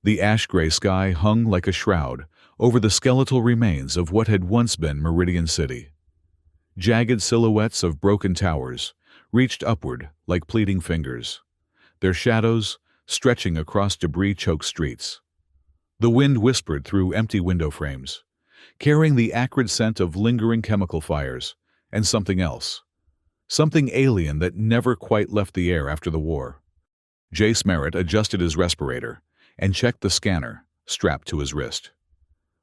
The ash-gray sky hung like a shroud over the skeletal remains of what had once been Meridian City. Jagged silhouettes of broken towers reached upward like pleading fingers, their shadows stretching across debris-choked streets. The wind whispered through empty window frames, carrying the acrid scent of lingering chemical fires and something else, something alien that never quite left the air after the war. Jace Merritt adjusted his respirator and checked the scanner strapped to his wrist.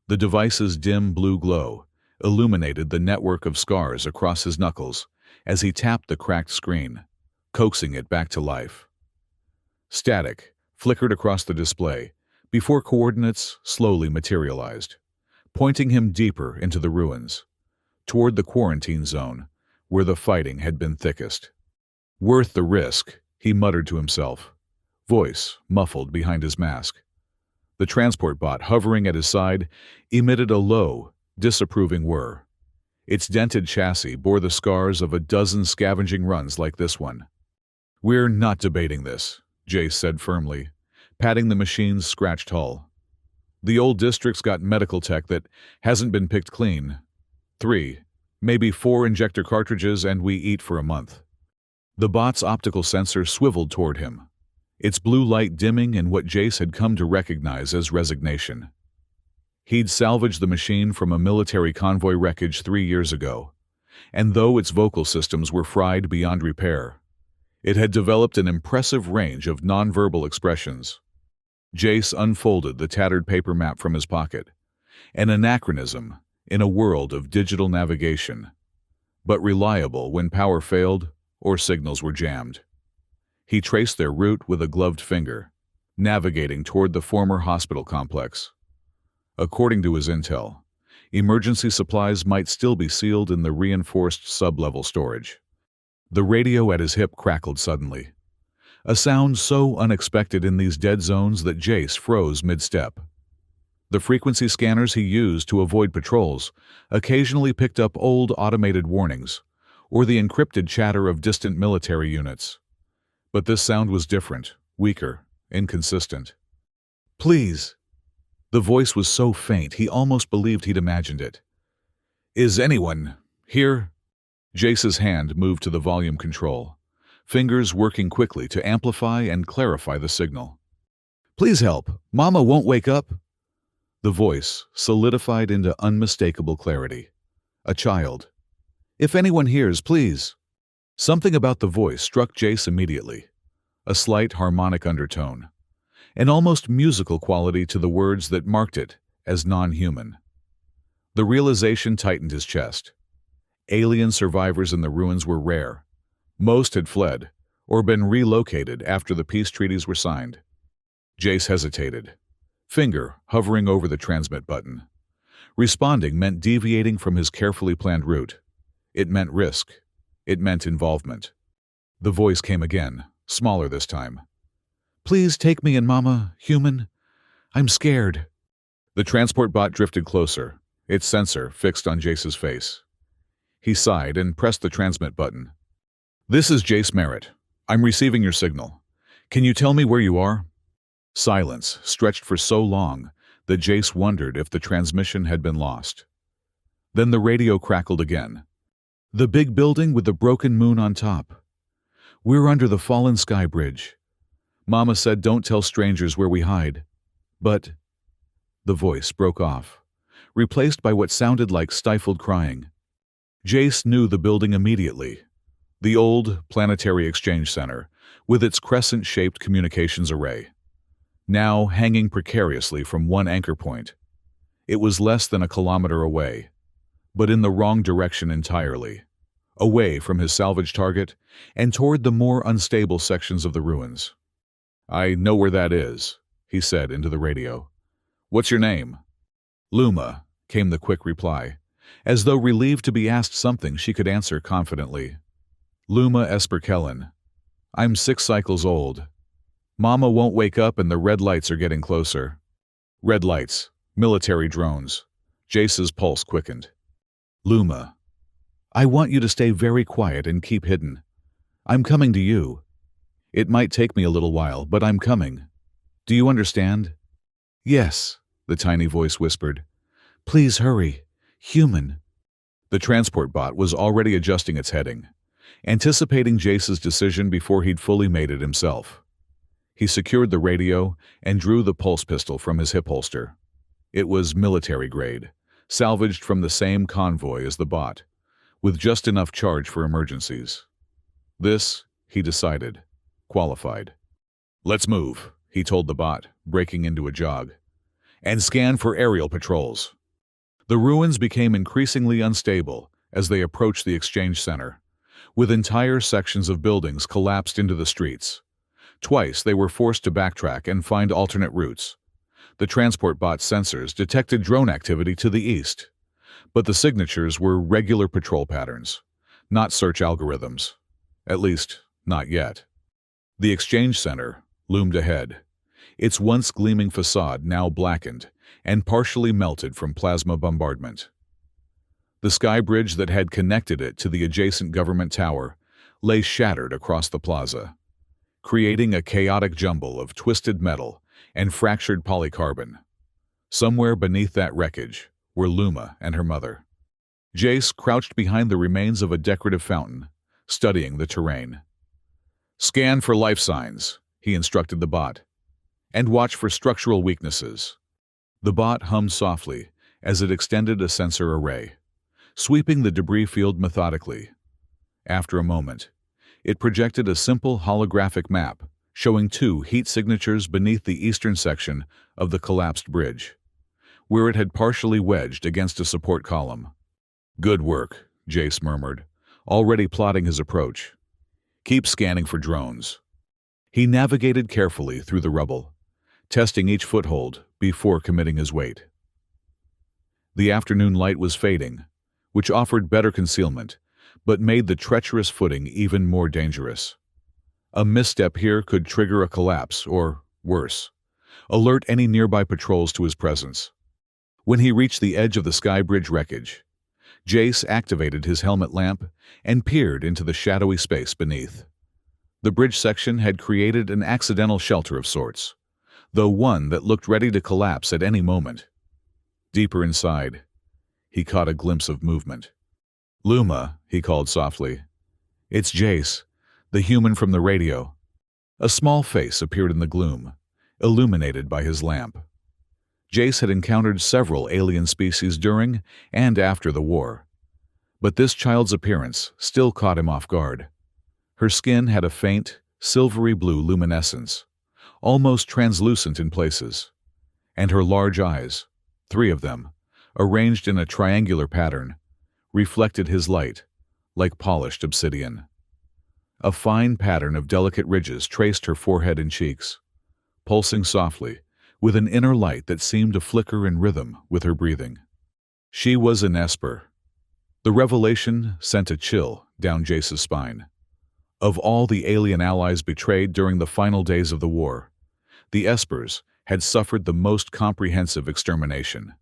The device's dim blue glow illuminated the network of scars across his knuckles as he tapped the cracked screen, coaxing it back to life. Static flickered across the display before coordinates slowly materialized, pointing him deeper into the ruins, toward the quarantine zone where the fighting had been thickest. "Worth the risk," he muttered to himself, voice muffled behind his mask. The transport bot hovering at his side emitted a low, disapproving whir. Its dented chassis bore the scars of a dozen scavenging runs like this one. "We're not debating this," Jace said firmly, patting the machine's scratched hull. "The old district's got medical tech that hasn't been picked clean. 3, maybe 4 injector cartridges and we eat for a month." The bot's optical sensor swiveled toward him, its blue light dimming in what Jace had come to recognize as resignation. He'd salvaged the machine from a military convoy wreckage 3 years ago, and though its vocal systems were fried beyond repair, it had developed an impressive range of nonverbal expressions. Jace unfolded the tattered paper map from his pocket, an anachronism in a world of digital navigation, but reliable when power failed or signals were jammed. He traced their route with a gloved finger, navigating toward the former hospital complex. According to his intel, emergency supplies might still be sealed in the reinforced sub-level storage. The radio at his hip crackled suddenly, a sound so unexpected in these dead zones that Jace froze mid-step. The frequency scanners he used to avoid patrols occasionally picked up old automated warnings or the encrypted chatter of distant military units. But this sound was different, weaker, inconsistent. "Please." The voice was so faint he almost believed he'd imagined it. "Is anyone here?" Jace's hand moved to the volume control, fingers working quickly to amplify and clarify the signal. "Please help. Mama won't wake up." The voice solidified into unmistakable clarity. A child. "If anyone hears, please." Something about the voice struck Jace immediately. A slight harmonic undertone, an almost musical quality to the words that marked it as non-human. The realization tightened his chest. Alien survivors in the ruins were rare. Most had fled or been relocated after the peace treaties were signed. Jace hesitated, finger hovering over the transmit button. Responding meant deviating from his carefully planned route. It meant risk. It meant involvement. The voice came again, smaller this time. "Please take me and Mama, human. I'm scared." The transport bot drifted closer, its sensor fixed on Jace's face. He sighed and pressed the transmit button. "This is Jace Merritt. I'm receiving your signal. Can you tell me where you are?" Silence stretched for so long that Jace wondered if the transmission had been lost. Then the radio crackled again. "The big building with the broken moon on top. We're under the fallen sky bridge. Mama said don't tell strangers where we hide. But..." The voice broke off, replaced by what sounded like stifled crying. Jace knew the building immediately. The old Planetary Exchange Center, with its crescent-shaped communications array, now hanging precariously from one anchor point. It was less than a kilometer away, but in the wrong direction entirely, away from his salvage target and toward the more unstable sections of the ruins. "I know where that is," he said into the radio. "What's your name?" "Luma," came the quick reply, as though relieved to be asked something she could answer confidently. "Luma Esperkellen. I'm 6 cycles old. Mama won't wake up and the red lights are getting closer." Red lights, military drones. Jace's pulse quickened. "Luma, I want you to stay very quiet and keep hidden. I'm coming to you. It might take me a little while, but I'm coming. Do you understand?" Yes, the tiny voice whispered. Please hurry. Human. The transport bot was already adjusting its heading, anticipating Jace's decision before he'd fully made it himself. He secured the radio and drew the pulse pistol from his hip holster. It was military grade, salvaged from the same convoy as the bot, with just enough charge for emergencies. This, he decided, qualified. Let's move, he told the bot, breaking into a jog, and scan for aerial patrols. The ruins became increasingly unstable as they approached the exchange center, with entire sections of buildings collapsed into the streets. Twice they were forced to backtrack and find alternate routes. The transport bot's sensors detected drone activity to the east, but the signatures were regular patrol patterns, not search algorithms. At least, not yet. The exchange center loomed ahead, its once gleaming facade now blackened and partially melted from plasma bombardment. The sky bridge that had connected it to the adjacent government tower lay shattered across the plaza, creating a chaotic jumble of twisted metal and fractured polycarbon. Somewhere beneath that wreckage were Luma and her mother. Jace crouched behind the remains of a decorative fountain, studying the terrain. Scan for life signs, he instructed the bot, and watch for structural weaknesses. The bot hummed softly as it extended a sensor array, sweeping the debris field methodically. After a moment, it projected a simple holographic map showing two heat signatures beneath the eastern section of the collapsed bridge, where it had partially wedged against a support column. Good work, Jace murmured, already plotting his approach. Keep scanning for drones. He navigated carefully through the rubble, testing each foothold before committing his weight. The afternoon light was fading, which offered better concealment, but made the treacherous footing even more dangerous. A misstep here could trigger a collapse, or, worse, alert any nearby patrols to his presence. When he reached the edge of the sky bridge wreckage, Jace activated his helmet lamp and peered into the shadowy space beneath. The bridge section had created an accidental shelter of sorts, though one that looked ready to collapse at any moment. Deeper inside, he caught a glimpse of movement. Luma, he called softly. It's Jace, the human from the radio. A small face appeared in the gloom, illuminated by his lamp. Jace had encountered several alien species during and after the war, but this child's appearance still caught him off guard. Her skin had a faint, silvery blue luminescence, almost translucent in places, and her large eyes, 3 of them, arranged in a triangular pattern, reflected his light, like polished obsidian. A fine pattern of delicate ridges traced her forehead and cheeks, pulsing softly, with an inner light that seemed to flicker in rhythm with her breathing. She was an Esper. The revelation sent a chill down Jace's spine. Of all the alien allies betrayed during the final days of the war, the Espers had suffered the most comprehensive extermination.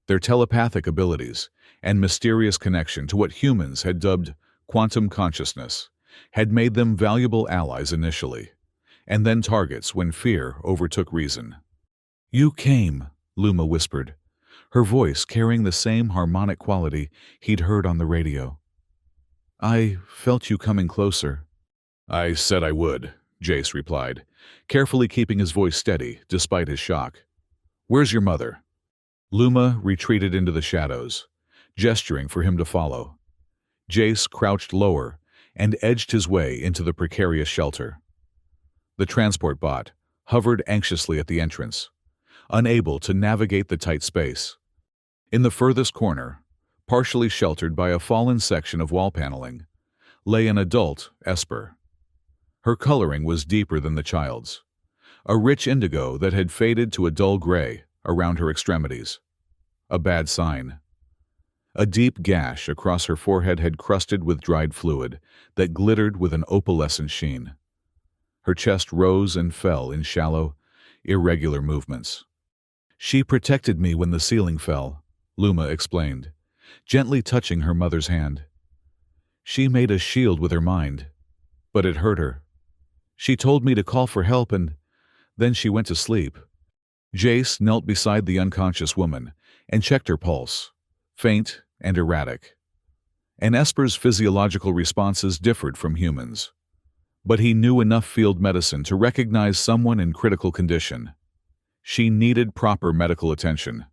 Their telepathic abilities and mysterious connection to what humans had dubbed quantum consciousness had made them valuable allies initially, and then targets when fear overtook reason. You came, Luma whispered, her voice carrying the same harmonic quality he'd heard on the radio. I felt you coming closer. I said I would, Jace replied, carefully keeping his voice steady despite his shock. Where's your mother? Luma retreated into the shadows, gesturing for him to follow. Jace crouched lower and edged his way into the precarious shelter. The transport bot hovered anxiously at the entrance, unable to navigate the tight space. In the furthest corner, partially sheltered by a fallen section of wall paneling, lay an adult Esper. Her coloring was deeper than the child's, a rich indigo that had faded to a dull gray around her extremities. A bad sign. A deep gash across her forehead had crusted with dried fluid that glittered with an opalescent sheen. Her chest rose and fell in shallow, irregular movements. She protected me when the ceiling fell, Luma explained, gently touching her mother's hand. She made a shield with her mind, but it hurt her. She told me to call for help and then she went to sleep. Jace knelt beside the unconscious woman and checked her pulse, faint and erratic. And Esper's physiological responses differed from humans. But he knew enough field medicine to recognize someone in critical condition. She needed proper medical attention,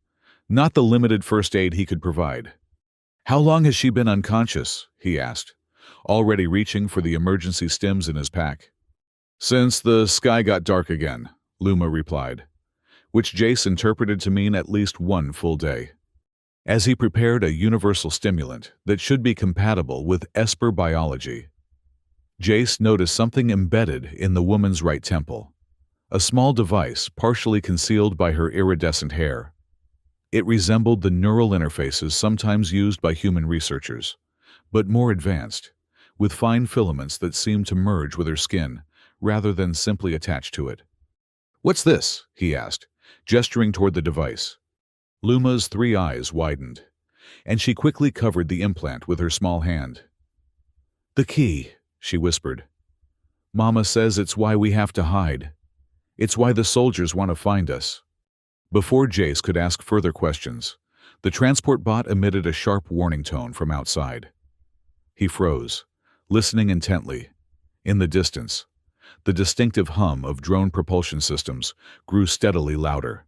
not the limited first aid he could provide. "How long has she been unconscious?" he asked, already reaching for the emergency stims in his pack. "Since the sky got dark again," Luma replied, which Jace interpreted to mean at least one full day. As he prepared a universal stimulant that should be compatible with Esper biology, Jace noticed something embedded in the woman's right temple, a small device partially concealed by her iridescent hair. It resembled the neural interfaces sometimes used by human researchers, but more advanced, with fine filaments that seemed to merge with her skin rather than simply attach to it. "What's this?" he asked, gesturing toward the device. Luma's 3 eyes widened, and she quickly covered the implant with her small hand. "The key," she whispered. "Mama says it's why we have to hide. It's why the soldiers want to find us." Before Jace could ask further questions, the transport bot emitted a sharp warning tone from outside. He froze, listening intently. In the distance, the distinctive hum of drone propulsion systems grew steadily louder.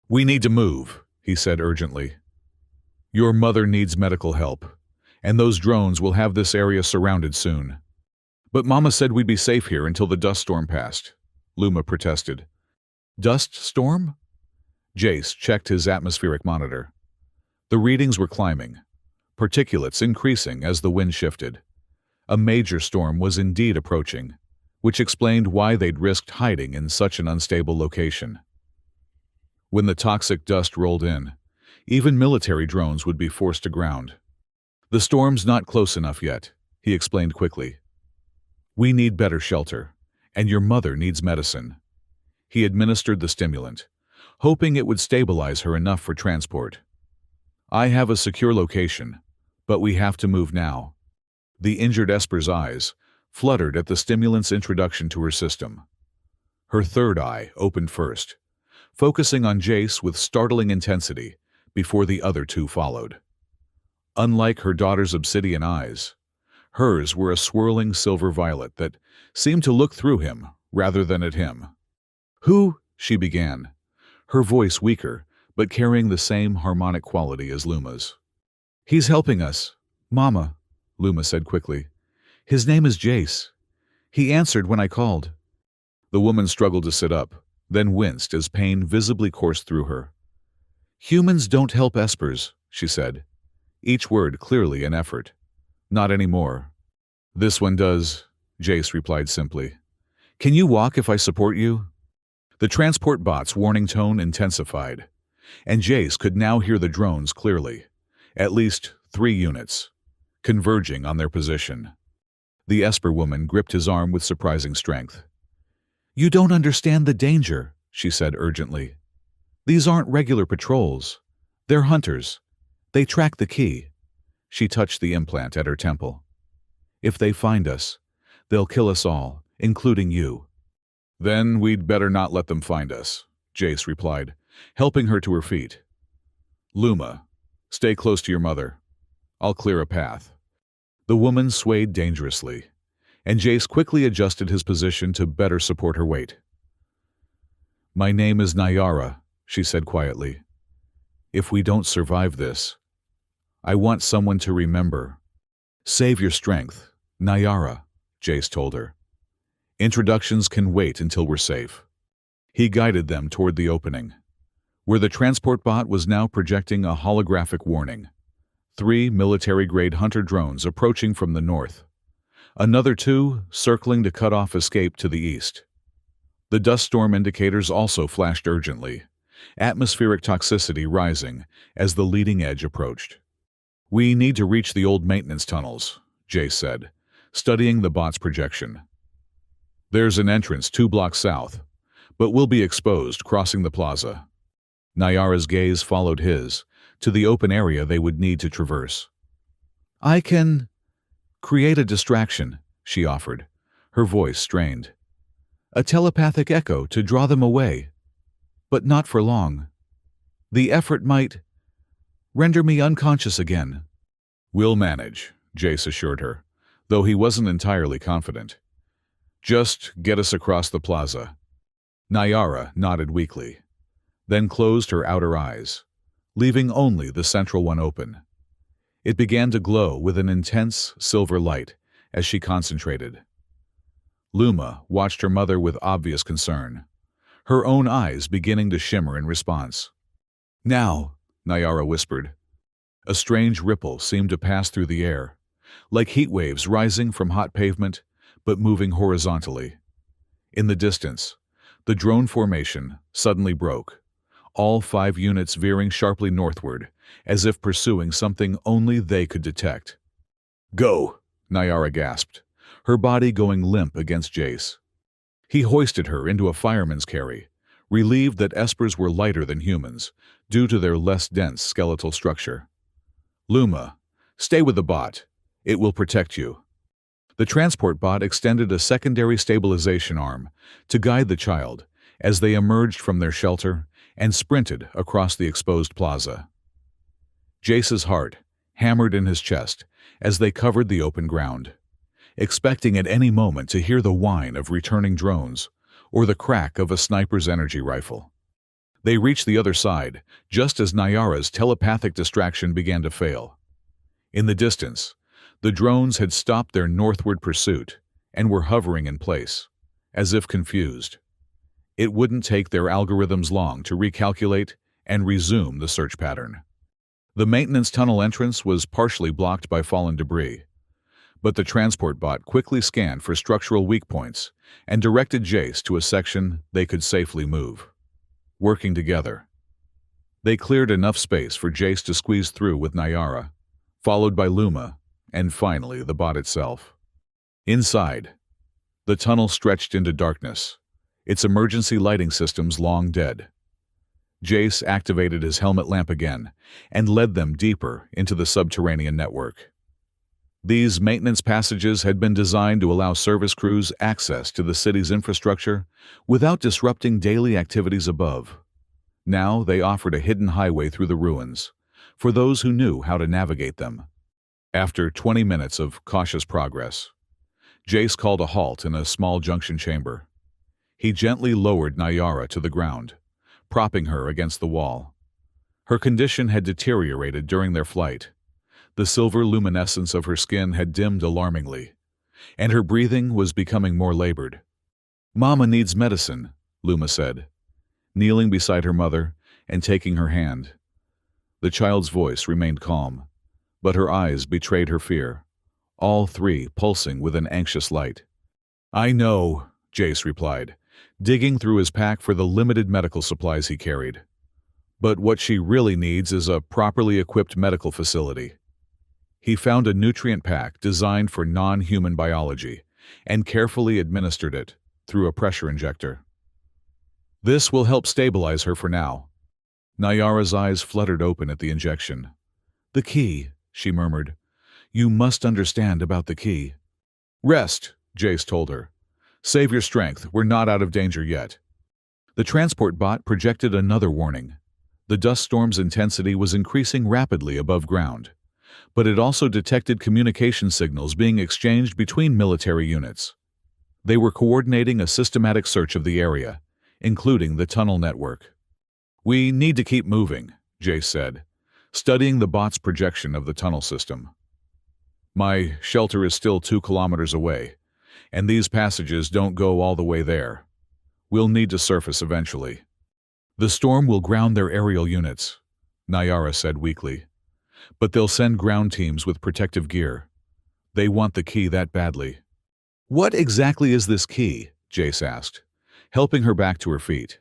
"We need to move," he said urgently. "Your mother needs medical help, and those drones will have this area surrounded soon." "But Mama said we'd be safe here until the dust storm passed," Luma protested. "Dust storm?" Jace checked his atmospheric monitor. The readings were climbing, particulates increasing as the wind shifted. A major storm was indeed approaching, which explained why they'd risked hiding in such an unstable location. When the toxic dust rolled in, even military drones would be forced to ground. "The storm's not close enough yet," he explained quickly. "We need better shelter, and your mother needs medicine." He administered the stimulant, hoping it would stabilize her enough for transport. "I have a secure location, but we have to move now." The injured Esper's eyes fluttered at the stimulant's introduction to her system. Her third eye opened first, focusing on Jace with startling intensity before the other 2 followed. Unlike her daughter's obsidian eyes, hers were a swirling silver violet that seemed to look through him rather than at him. "Who?" she began, her voice weaker but carrying the same harmonic quality as Luma's. "He's helping us, Mama," Luma said quickly. "His name is Jace. He answered when I called." The woman struggled to sit up, then winced as pain visibly coursed through her. "Humans don't help Espers," she said, each word clearly an effort. "Not anymore." "This one does," Jace replied simply. "Can you walk if I support you?" The transport bot's warning tone intensified, and Jace could now hear the drones clearly, at least 3 units, converging on their position. The Esper woman gripped his arm with surprising strength. "You don't understand the danger," she said urgently. "These aren't regular patrols. They're hunters. They track the key." She touched the implant at her temple. "If they find us, they'll kill us all, including you." "Then we'd better not let them find us," Jace replied, helping her to her feet. "Luma, stay close to your mother. I'll clear a path." The woman swayed dangerously, and Jace quickly adjusted his position to better support her weight. "My name is Nayara," she said quietly. "If we don't survive this, I want someone to remember." "Save your strength, Nayara," Jace told her. "Introductions can wait until we're safe." He guided them toward the opening, where the transport bot was now projecting a holographic warning. 3 military-grade hunter drones approaching from the north. Another 2 circling to cut off escape to the east. The dust storm indicators also flashed urgently, atmospheric toxicity rising as the leading edge approached. "We need to reach the old maintenance tunnels," Jace said, studying the bot's projection. "There's an entrance 2 blocks south, but we'll be exposed crossing the plaza." Nayara's gaze followed his, to the open area they would need to traverse. "I can create a distraction," she offered, her voice strained. "A telepathic echo to draw them away." But not for long. The effort might render me unconscious again. We'll manage, Jace assured her, though he wasn't entirely confident. Just get us across the plaza. Nyara nodded weakly, then closed her outer eyes, leaving only the central one open. It began to glow with an intense silver light as she concentrated. Luma watched her mother with obvious concern, her own eyes beginning to shimmer in response. Now, Nyara whispered. A strange ripple seemed to pass through the air, like heat waves rising from hot pavement, but moving horizontally. In the distance, the drone formation suddenly broke, all 5 units veering sharply northward, as if pursuing something only they could detect. Go, Nyara gasped, her body going limp against Jace. He hoisted her into a fireman's carry, relieved that espers were lighter than humans, due to their less dense skeletal structure. Luma, stay with the bot. It will protect you. The transport bot extended a secondary stabilization arm to guide the child as they emerged from their shelter and sprinted across the exposed plaza. Jace's heart hammered in his chest as they covered the open ground, expecting at any moment to hear the whine of returning drones or the crack of a sniper's energy rifle. They reached the other side just as Nyara's telepathic distraction began to fail. In the distance, the drones had stopped their northward pursuit and were hovering in place, as if confused. It wouldn't take their algorithms long to recalculate and resume the search pattern. The maintenance tunnel entrance was partially blocked by fallen debris, but the transport bot quickly scanned for structural weak points and directed Jace to a section they could safely move. Working together, they cleared enough space for Jace to squeeze through with Nyara, followed by Luma, and finally the bot itself. Inside, the tunnel stretched into darkness, its emergency lighting systems long dead. Jace activated his helmet lamp again and led them deeper into the subterranean network. These maintenance passages had been designed to allow service crews access to the city's infrastructure without disrupting daily activities above. Now they offered a hidden highway through the ruins for those who knew how to navigate them. After 20 minutes of cautious progress, Jace called a halt in a small junction chamber. He gently lowered Nyara to the ground, propping her against the wall. Her condition had deteriorated during their flight. The silver luminescence of her skin had dimmed alarmingly, and her breathing was becoming more labored. "Mama needs medicine," Luma said, kneeling beside her mother and taking her hand. The child's voice remained calm, but her eyes betrayed her fear, all 3 pulsing with an anxious light. "I know," Jace replied, digging through his pack for the limited medical supplies he carried. "But what she really needs is a properly equipped medical facility." He found a nutrient pack designed for non-human biology and carefully administered it through a pressure injector. "This will help stabilize her for now." Nyara's eyes fluttered open at the injection. "The key," she murmured. "You must understand about the key." "Rest," Jace told her. "Save your strength, we're not out of danger yet." The transport bot projected another warning. The dust storm's intensity was increasing rapidly above ground, but it also detected communication signals being exchanged between military units. They were coordinating a systematic search of the area, including the tunnel network. "We need to keep moving," Jace said, studying the bot's projection of the tunnel system. "My shelter is still 2 kilometers away, and these passages don't go all the way there. We'll need to surface eventually." "The storm will ground their aerial units," Nyara said weakly. "But they'll send ground teams with protective gear. They want the key that badly." "What exactly is this key?" Jace asked, helping her back to her feet.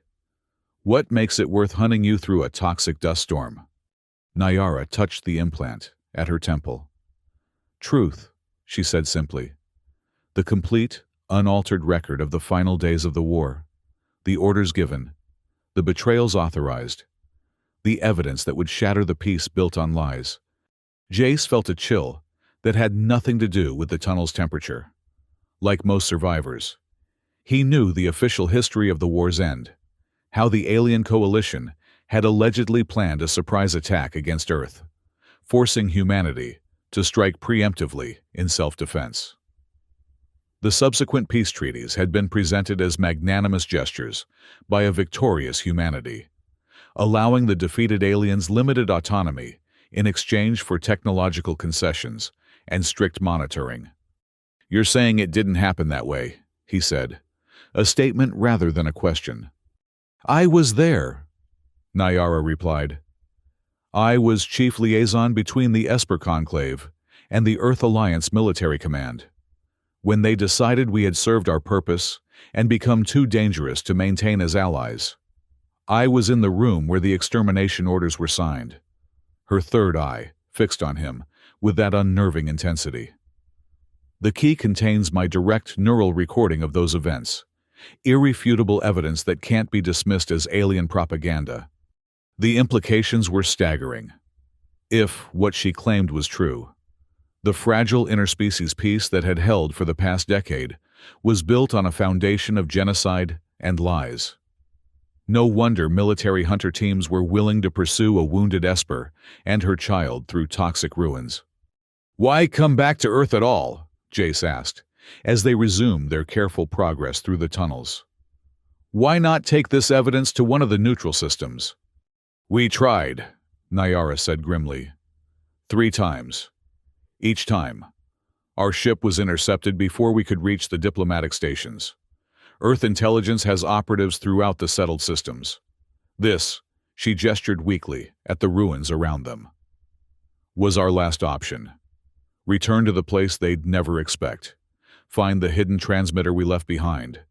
"What makes it worth hunting you through a toxic dust storm?" Nyara touched the implant at her temple. "Truth," she said simply. "The complete, unaltered record of the final days of the war, the orders given, the betrayals authorized, the evidence that would shatter the peace built on lies." Jace felt a chill that had nothing to do with the tunnel's temperature. Like most survivors, he knew the official history of the war's end, how the alien coalition had allegedly planned a surprise attack against Earth, forcing humanity to strike preemptively in self-defense. The subsequent peace treaties had been presented as magnanimous gestures by a victorious humanity, allowing the defeated aliens limited autonomy in exchange for technological concessions and strict monitoring. "You're saying it didn't happen that way," he said, a statement rather than a question. "I was there," Nyara replied. "I was chief liaison between the Esper Conclave and the Earth Alliance Military Command. When they decided we had served our purpose and become too dangerous to maintain as allies, I was in the room where the extermination orders were signed." Her third eye fixed on him with that unnerving intensity. "The key contains my direct neural recording of those events, irrefutable evidence that can't be dismissed as alien propaganda." The implications were staggering. If what she claimed was true, the fragile interspecies peace that had held for the past decade was built on a foundation of genocide and lies. No wonder military hunter teams were willing to pursue a wounded Esper and her child through toxic ruins. "Why come back to Earth at all?" Jace asked, as they resumed their careful progress through the tunnels. "Why not take this evidence to one of the neutral systems?" "We tried," Nyara said grimly. 3 times. Each time, our ship was intercepted before we could reach the diplomatic stations. Earth intelligence has operatives throughout the settled systems. This, she gestured weakly at the ruins around them, was our last option. Return to the place they'd never expect, find the hidden transmitter we left behind,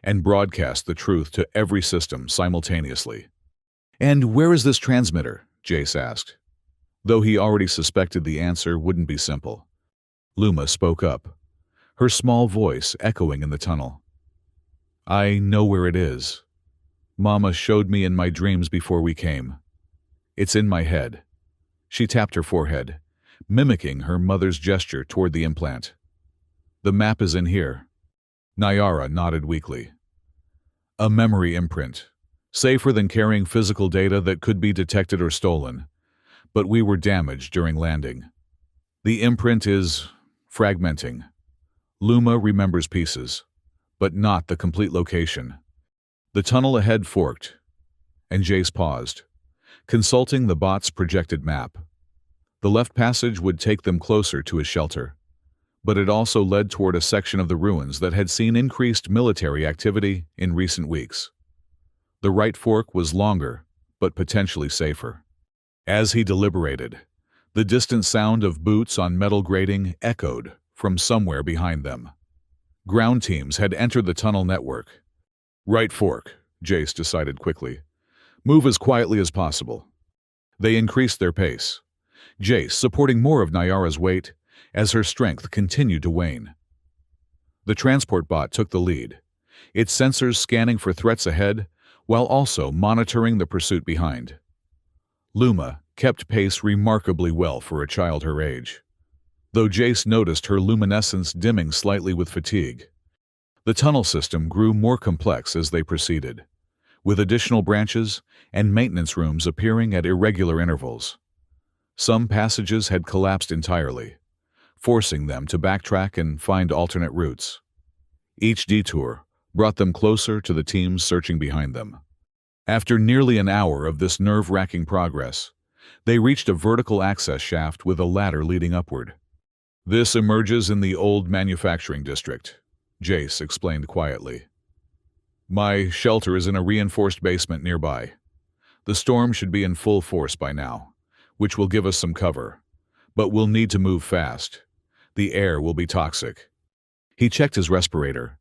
and broadcast the truth to every system simultaneously. "And where is this transmitter?" Jace asked, though he already suspected the answer wouldn't be simple. Luma spoke up, her small voice echoing in the tunnel. "I know where it is. Mama showed me in my dreams before we came. It's in my head." She tapped her forehead, mimicking her mother's gesture toward the implant. "The map is in here." Nyara nodded weakly. "A memory imprint, safer than carrying physical data that could be detected or stolen, but we were damaged during landing. The imprint is fragmenting. Luma remembers pieces, but not the complete location." The tunnel ahead forked, and Jace paused, consulting the bot's projected map. The left passage would take them closer to his shelter, but it also led toward a section of the ruins that had seen increased military activity in recent weeks. The right fork was longer, but potentially safer. As he deliberated, the distant sound of boots on metal grating echoed from somewhere behind them. Ground teams had entered the tunnel network. "Right fork," Jace decided quickly. "Move as quietly as possible." They increased their pace, Jace supporting more of Nyara's weight as her strength continued to wane. The transport bot took the lead, its sensors scanning for threats ahead while also monitoring the pursuit behind. Luma kept pace remarkably well for a child her age, though Jace noticed her luminescence dimming slightly with fatigue. The tunnel system grew more complex as they proceeded, with additional branches and maintenance rooms appearing at irregular intervals. Some passages had collapsed entirely, forcing them to backtrack and find alternate routes. Each detour brought them closer to the teams searching behind them. After nearly an hour of this nerve-wracking progress, they reached a vertical access shaft with a ladder leading upward. "This emerges in the old manufacturing district," Jace explained quietly. "My shelter is in a reinforced basement nearby. The storm should be in full force by now, which will give us some cover, but we'll need to move fast. The air will be toxic." He checked his respirator,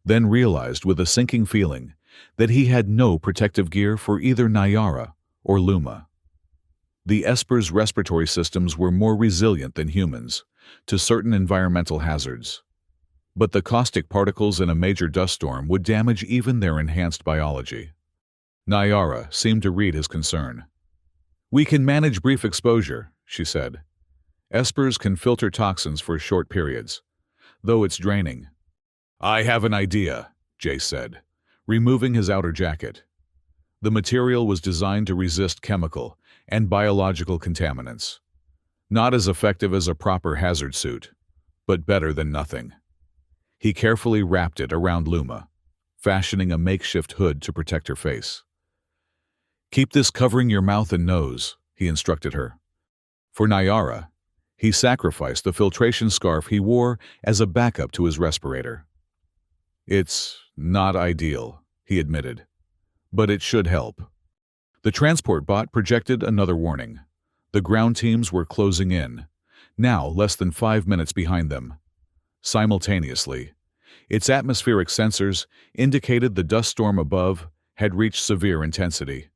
then realized with a sinking feeling that he had no protective gear for either Nyara or Luma. The Esper's respiratory systems were more resilient than humans to certain environmental hazards, but the caustic particles in a major dust storm would damage even their enhanced biology. Nyara seemed to read his concern. "We can manage brief exposure," she said. "Espers can filter toxins for short periods, though it's draining." "I have an idea," Jace said, removing his outer jacket. The material was designed to resist chemical and biological contaminants. Not as effective as a proper hazard suit, but better than nothing. He carefully wrapped it around Luma, fashioning a makeshift hood to protect her face. "Keep this covering your mouth and nose," he instructed her. For Nayara, he sacrificed the filtration scarf he wore as a backup to his respirator. "It's not ideal," he admitted, "but it should help." The transport bot projected another warning. The ground teams were closing in, now less than 5 minutes behind them. Simultaneously, its atmospheric sensors indicated the dust storm above had reached severe intensity,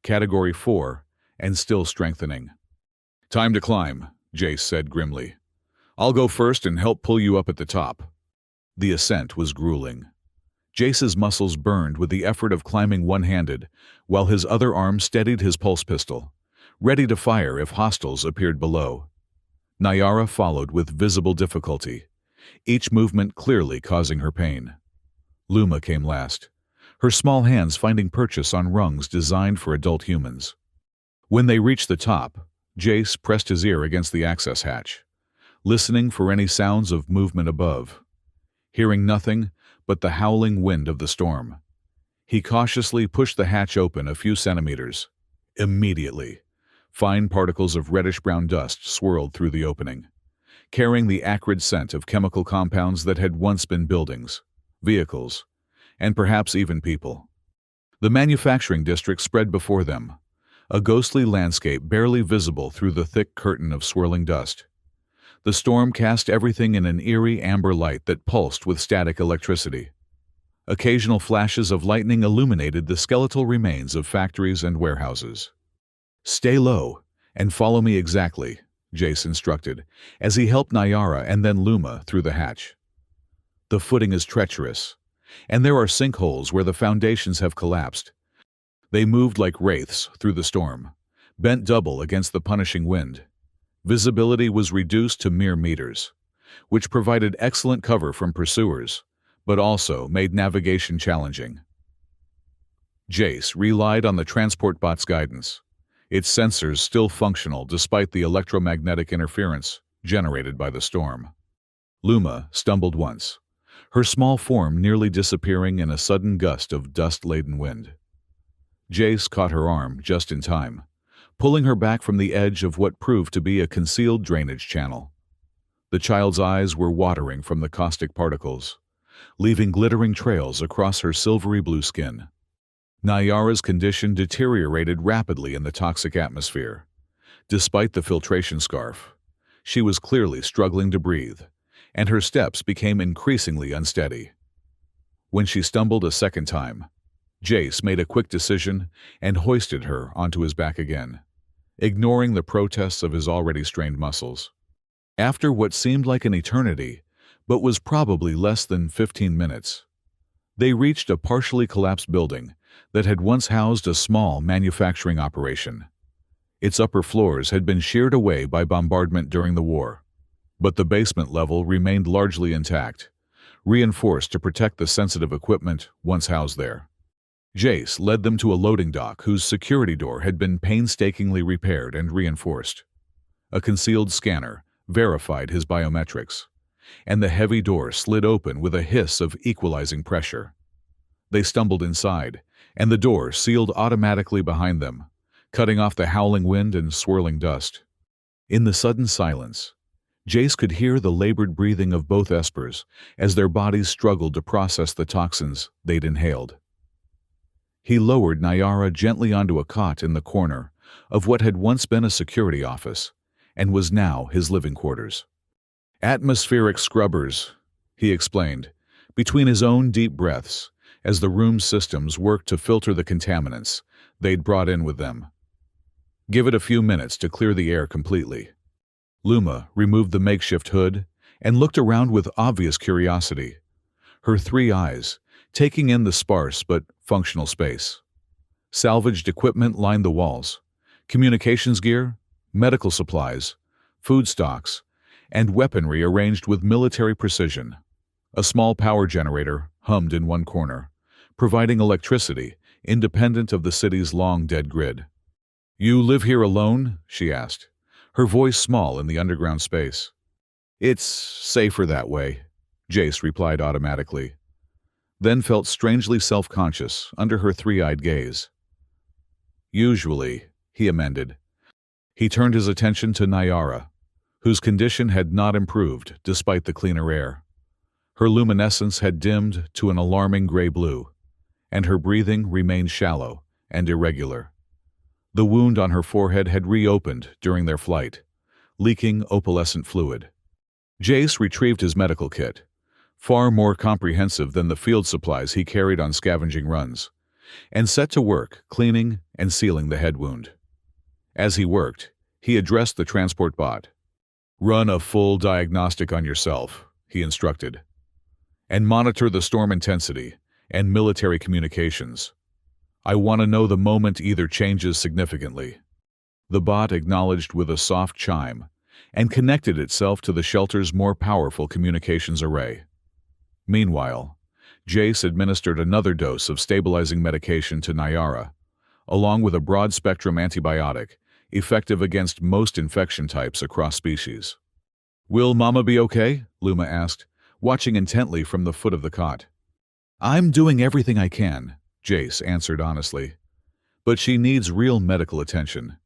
Category 4, and still strengthening. "Time to climb," Jace said grimly. "I'll go first and help pull you up at the top." The ascent was grueling. Jace's muscles burned with the effort of climbing one-handed, while his other arm steadied his pulse pistol, ready to fire if hostiles appeared below. Nayara followed with visible difficulty, each movement clearly causing her pain. Luma came last, her small hands finding purchase on rungs designed for adult humans. When they reached the top, Jace pressed his ear against the access hatch, listening for any sounds of movement above. Hearing nothing but the howling wind of the storm, he cautiously pushed the hatch open a few centimeters. Immediately, fine particles of reddish-brown dust swirled through the opening, carrying the acrid scent of chemical compounds that had once been buildings, vehicles, and perhaps even people. The manufacturing district spread before them, a ghostly landscape barely visible through the thick curtain of swirling dust. The storm cast everything in an eerie amber light that pulsed with static electricity. Occasional flashes of lightning illuminated the skeletal remains of factories and warehouses. "Stay low and follow me exactly," Jace instructed, as he helped Nayara and then Luma through the hatch. "The footing is treacherous, and there are sinkholes where the foundations have collapsed." They moved like wraiths through the storm, bent double against the punishing wind. Visibility was reduced to mere meters, which provided excellent cover from pursuers, but also made navigation challenging. Jace relied on the transport bot's guidance, its sensors still functional despite the electromagnetic interference generated by the storm. Luma stumbled once, her small form nearly disappearing in a sudden gust of dust-laden wind. Jace caught her arm just in time, pulling her back from the edge of what proved to be a concealed drainage channel. The child's eyes were watering from the caustic particles, leaving glittering trails across her silvery blue skin. Nayara's condition deteriorated rapidly in the toxic atmosphere. Despite the filtration scarf, she was clearly struggling to breathe, and her steps became increasingly unsteady. When she stumbled a second time, Jace made a quick decision and hoisted her onto his back again, ignoring the protests of his already strained muscles. After what seemed like an eternity, but was probably less than 15 minutes, they reached a partially collapsed building that had once housed a small manufacturing operation. Its upper floors had been sheared away by bombardment during the war, but the basement level remained largely intact, reinforced to protect the sensitive equipment once housed there. Jace led them to a loading dock whose security door had been painstakingly repaired and reinforced. A concealed scanner verified his biometrics, and the heavy door slid open with a hiss of equalizing pressure. They stumbled inside, and the door sealed automatically behind them, cutting off the howling wind and swirling dust. In the sudden silence, Jace could hear the labored breathing of both espers as their bodies struggled to process the toxins they'd inhaled. He lowered Nayara gently onto a cot in the corner of what had once been a security office and was now his living quarters. "Atmospheric scrubbers," he explained, between his own deep breaths, as the room's systems worked to filter the contaminants they'd brought in with them. "Give it a few minutes to clear the air completely." Luma removed the makeshift hood and looked around with obvious curiosity, her 3 eyes taking in the sparse but functional space. Salvaged equipment lined the walls, communications gear, medical supplies, food stocks, and weaponry arranged with military precision. A small power generator hummed in one corner, providing electricity independent of the city's long-dead grid. "You live here alone?" she asked, her voice small in the underground space. "It's safer that way," Jace replied automatically, then felt strangely self-conscious under her three-eyed gaze. "Usually," he amended. He turned his attention to Nyara, whose condition had not improved despite the cleaner air. Her luminescence had dimmed to an alarming gray-blue, and her breathing remained shallow and irregular. The wound on her forehead had reopened during their flight, leaking opalescent fluid. Jace retrieved his medical kit, far more comprehensive than the field supplies he carried on scavenging runs, and set to work cleaning and sealing the head wound. As he worked, he addressed the transport bot. "Run a full diagnostic on yourself," he instructed, "and monitor the storm intensity and military communications. I want to know the moment either changes significantly." The bot acknowledged with a soft chime and connected itself to the shelter's more powerful communications array. Meanwhile, Jace administered another dose of stabilizing medication to Nyara, along with a broad-spectrum antibiotic effective against most infection types across species. "Will Mama be okay?" Luma asked, watching intently from the foot of the cot. "I'm doing everything I can," Jace answered honestly. "But she needs real medical attention.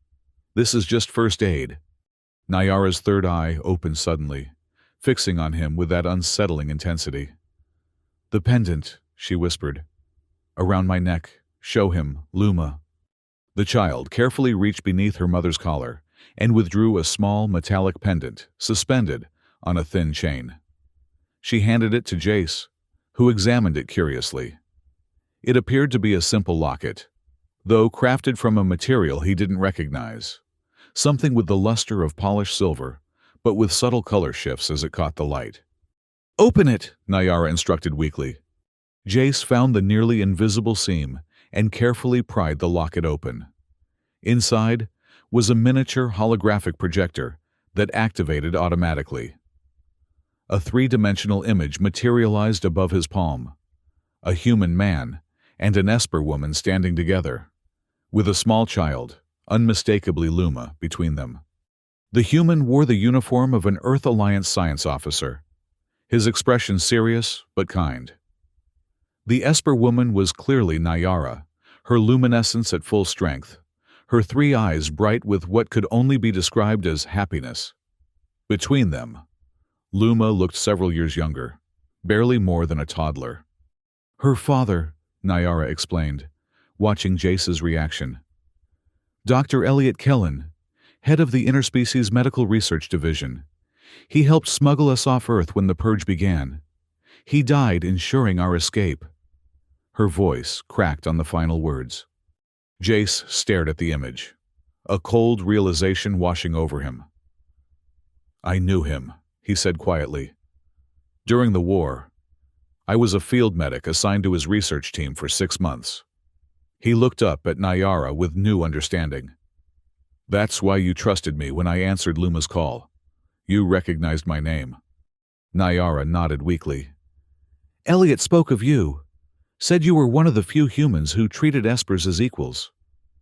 This is just first aid." Nyara's third eye opened suddenly, fixing on him with that unsettling intensity. "The pendant," she whispered. "Around my neck. Show him, Luma." The child carefully reached beneath her mother's collar and withdrew a small metallic pendant suspended on a thin chain. She handed it to Jace, who examined it curiously. It appeared to be a simple locket, though crafted from a material he didn't recognize, something with the luster of polished silver, but with subtle color shifts as it caught the light. "Open it," Nyara instructed weakly. Jace found the nearly invisible seam and carefully pried the locket open. Inside was a miniature holographic projector that activated automatically. A three-dimensional image materialized above his palm, a human man and an Esper woman standing together, with a small child, unmistakably Luma, between them. The human wore the uniform of an Earth Alliance science officer, his expression serious but kind. The Esper woman was clearly Nyara, her luminescence at full strength, her three eyes bright with what could only be described as happiness. Between them, Luma looked several years younger, barely more than a toddler. "Her father," Nyara explained, watching Jace's reaction. "Dr. Elliot Kellen, head of the Interspecies Medical Research Division. He helped smuggle us off Earth when the purge began. He died ensuring our escape." Her voice cracked on the final words. Jace stared at the image, a cold realization washing over him. "I knew him," he said quietly. "During the war, I was a field medic assigned to his research team for 6 months." He looked up at Nyara with new understanding. "That's why you trusted me when I answered Luma's call. You recognized my name." Nyara nodded weakly. "Elliot spoke of you. Said you were one of the few humans who treated Espers as equals.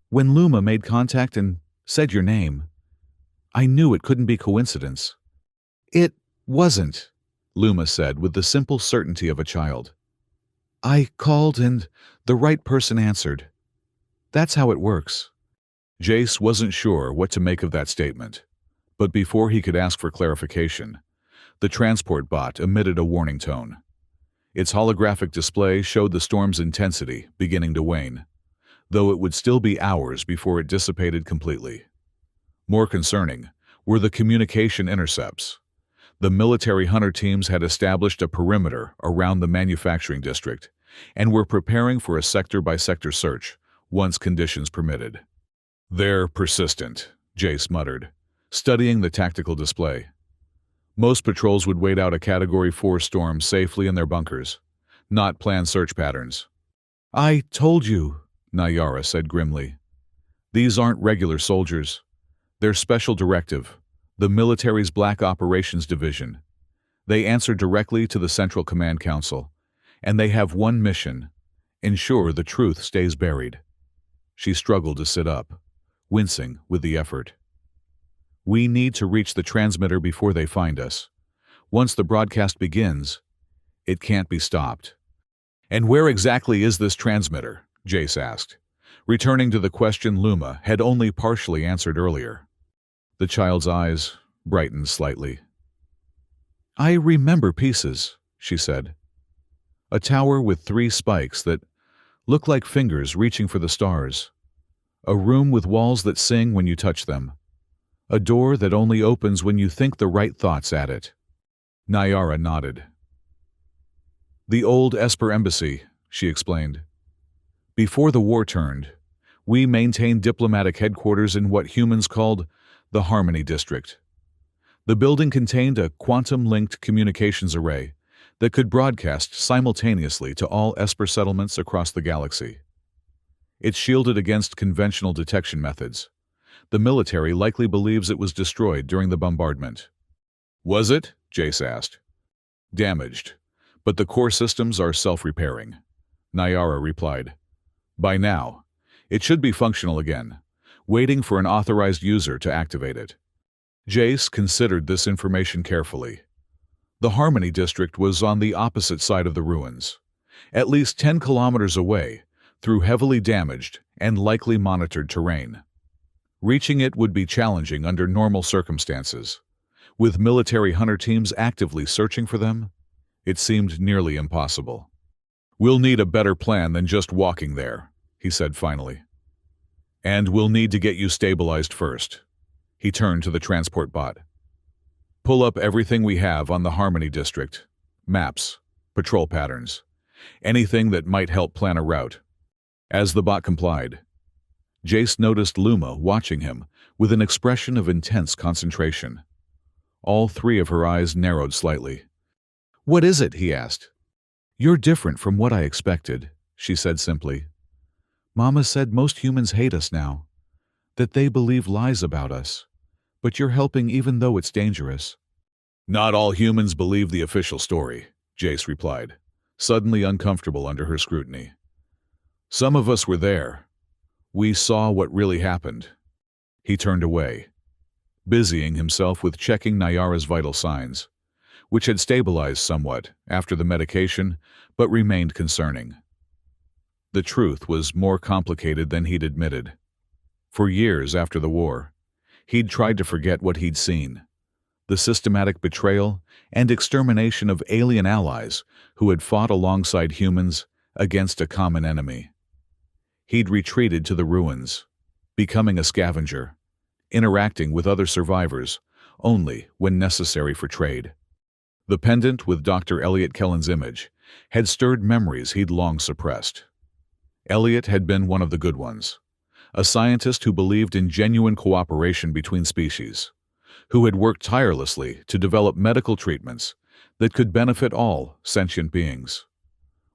When Luma made contact and said your name, I knew it couldn't be coincidence." "It wasn't," Luma said with the simple certainty of a child. "I called and the right person answered. That's how it works." Jace wasn't sure what to make of that statement, but before he could ask for clarification, the transport bot emitted a warning tone. Its holographic display showed the storm's intensity beginning to wane, though it would still be hours before it dissipated completely. More concerning were the communication intercepts. The military hunter teams had established a perimeter around the manufacturing district and were preparing for a sector-by-sector search once conditions permitted. "They're persistent," Jace muttered, studying the tactical display. Most patrols would wait out a Category 4 storm safely in their bunkers, not plan search patterns. "I told you," Nyara said grimly. "These aren't regular soldiers. They're Special Directive, the military's Black Operations Division. They answer directly to the Central Command Council, and they have one mission: Ensure the truth stays buried. She struggled to sit up, wincing with the effort. We need to reach the transmitter before they find us. Once the broadcast begins, it can't be stopped. And where exactly is this transmitter? Jace asked, returning to the question Luma had only partially answered earlier. The child's eyes brightened slightly. I remember pieces, she said. A tower with 3 spikes that look like fingers reaching for the stars. A room with walls that sing when you touch them. A door that only opens when you think the right thoughts at it. Nyara nodded. The old Esper embassy, she explained. Before the war turned, we maintained diplomatic headquarters in what humans called the Harmony District. The building contained a quantum-linked communications array that could broadcast simultaneously to all Esper settlements across the galaxy. It's shielded against conventional detection methods. The military likely believes it was destroyed during the bombardment. Was it? Jace asked. Damaged, but the core systems are self-repairing, Nyara replied. By now, it should be functional again, waiting for an authorized user to activate it. Jace considered this information carefully. The Harmony District was on the opposite side of the ruins, at least 10 kilometers away, through heavily damaged and likely monitored terrain. Reaching it would be challenging under normal circumstances. With military hunter teams actively searching for them, it seemed nearly impossible. We'll need a better plan than just walking there, he said finally. And we'll need to get you stabilized first. He turned to the transport bot. Pull up everything we have on the Harmony District. Maps, patrol patterns, anything that might help plan a route. As the bot complied, Jace noticed Luma watching him with an expression of intense concentration. All 3 of her eyes narrowed slightly. What is it? He asked. You're different from what I expected, she said simply. Mama said most humans hate us now, that they believe lies about us, but you're helping even though it's dangerous. Not all humans believe the official story, Jace replied, suddenly uncomfortable under her scrutiny. Some of us were there. We saw what really happened. He turned away, busying himself with checking Nyara's vital signs, which had stabilized somewhat after the medication but remained concerning. The truth was more complicated than he'd admitted. For years after the war, he'd tried to forget what he'd seen, the systematic betrayal and extermination of alien allies who had fought alongside humans against a common enemy. He'd retreated to the ruins, becoming a scavenger, interacting with other survivors only when necessary for trade. The pendant with Dr. Elliot Kellen's image had stirred memories he'd long suppressed. Elliot had been one of the good ones, a scientist who believed in genuine cooperation between species, who had worked tirelessly to develop medical treatments that could benefit all sentient beings.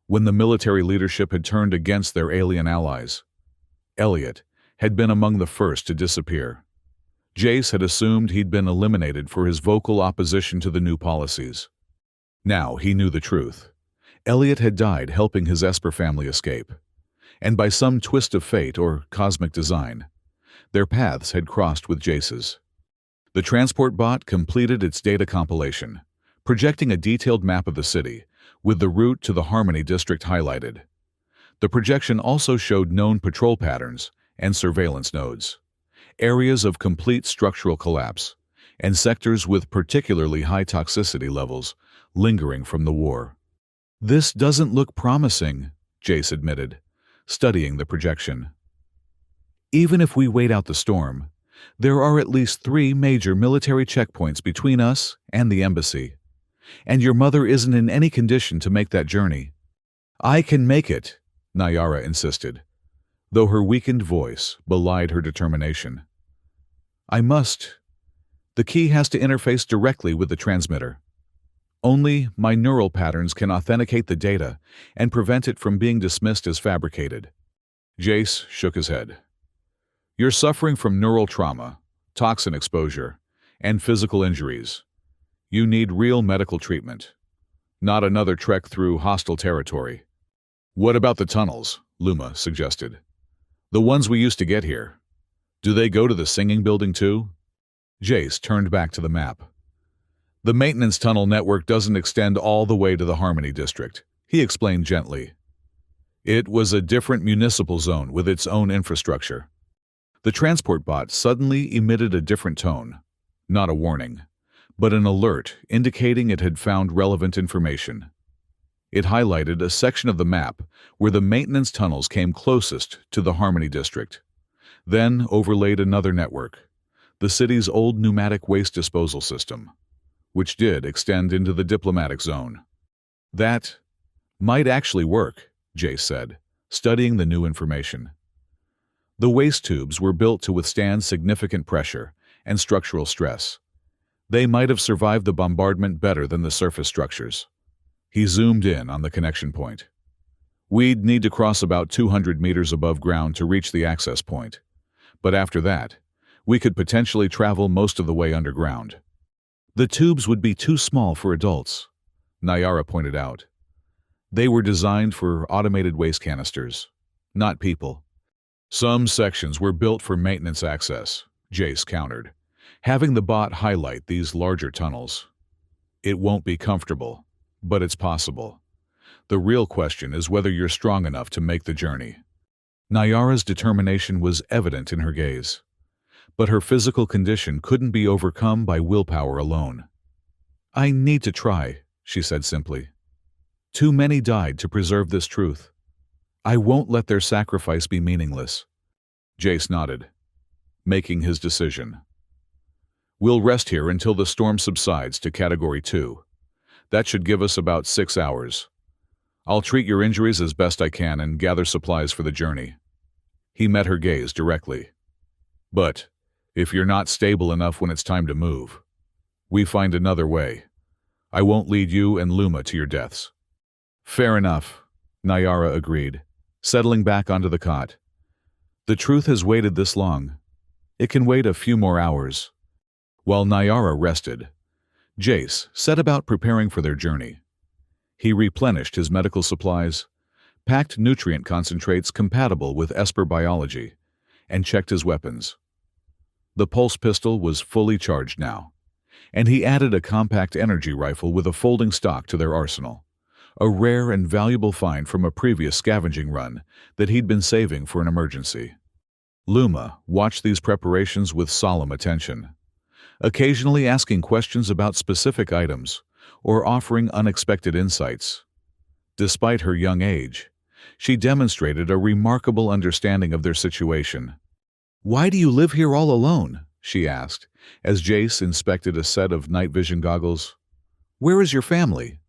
When the military leadership had turned against their alien allies, Elliot had been among the first to disappear. Jace had assumed he'd been eliminated for his vocal opposition to the new policies. Now he knew the truth. Elliot had died helping his Esper family escape, and by some twist of fate or cosmic design, their paths had crossed with Jace's. The transport bot completed its data compilation, projecting a detailed map of the city, with the route to the Harmony District highlighted. The projection also showed known patrol patterns and surveillance nodes, areas of complete structural collapse, and sectors with particularly high toxicity levels lingering from the war. This doesn't look promising, Jace admitted, studying the projection. Even if we wait out the storm, there are at least 3 major military checkpoints between us and the embassy, and your mother isn't in any condition to make that journey. I can make it, Nyara insisted, though her weakened voice belied her determination. I must. The key has to interface directly with the transmitter. Only my neural patterns can authenticate the data and prevent it from being dismissed as fabricated. Jace shook his head. You're suffering from neural trauma, toxin exposure, and physical injuries. You need real medical treatment, not another trek through hostile territory. What about the tunnels? Luma suggested. The ones we used to get here. Do they go to the singing building too? Jace turned back to the map. The maintenance tunnel network doesn't extend all the way to the Harmony District, he explained gently. It was a different municipal zone with its own infrastructure. The transport bot suddenly emitted a different tone, not a warning, but an alert indicating it had found relevant information. It highlighted a section of the map where the maintenance tunnels came closest to the Harmony District, then overlaid another network, the city's old pneumatic waste disposal system, which did extend into the diplomatic zone. That might actually work, Jace said, studying the new information. The waste tubes were built to withstand significant pressure and structural stress. They might have survived the bombardment better than the surface structures. He zoomed in on the connection point. We'd need to cross about 200 meters above ground to reach the access point. But after that, we could potentially travel most of the way underground. The tubes would be too small for adults, Nayara pointed out. They were designed for automated waste canisters, not people. Some sections were built for maintenance access, Jace countered, having the bot highlight these larger tunnels. It won't be comfortable, but it's possible. The real question is whether you're strong enough to make the journey. Nayara's determination was evident in her gaze, but her physical condition couldn't be overcome by willpower alone. I need to try, she said simply. Too many died to preserve this truth. I won't let their sacrifice be meaningless. Jace nodded, making his decision. We'll rest here until the storm subsides to Category 2. That should give us about 6 hours. I'll treat your injuries as best I can and gather supplies for the journey. He met her gaze directly. But if you're not stable enough when it's time to move, we find another way. I won't lead you and Luma to your deaths. Fair enough, Nayara agreed, settling back onto the cot. The truth has waited this long. It can wait a few more hours. While Nayara rested, Jace set about preparing for their journey. He replenished his medical supplies, packed nutrient concentrates compatible with Esper biology, and checked his weapons. The pulse pistol was fully charged now, and he added a compact energy rifle with a folding stock to their arsenal, a rare and valuable find from a previous scavenging run that he'd been saving for an emergency. Luma watched these preparations with solemn attention, occasionally asking questions about specific items or offering unexpected insights. Despite her young age, she demonstrated a remarkable understanding of their situation. "Why do you live here all alone?" she asked, as Jace inspected a set of night vision goggles. "Where is your family?"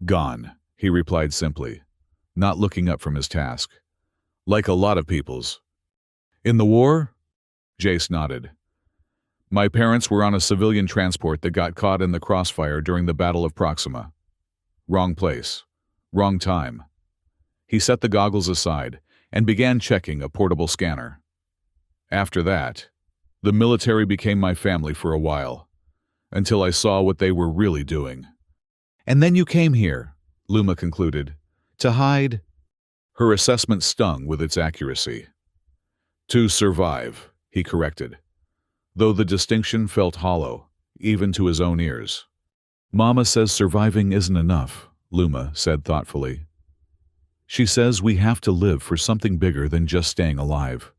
"Gone," he replied simply, not looking up from his task. "Like a lot of people's." "In the war?" Jace nodded. "My parents were on a civilian transport that got caught in the crossfire during the Battle of Proxima. Wrong place. Wrong time." He set the goggles aside and began checking a portable scanner. "After that, the military became my family for a while, until I saw what they were really doing." "And then you came here," Luma concluded, "to hide?" Her assessment stung with its accuracy. "To survive," he corrected, though the distinction felt hollow, even to his own ears. "Mama says surviving isn't enough," Luma said thoughtfully. "She says we have to live for something bigger than just staying alive."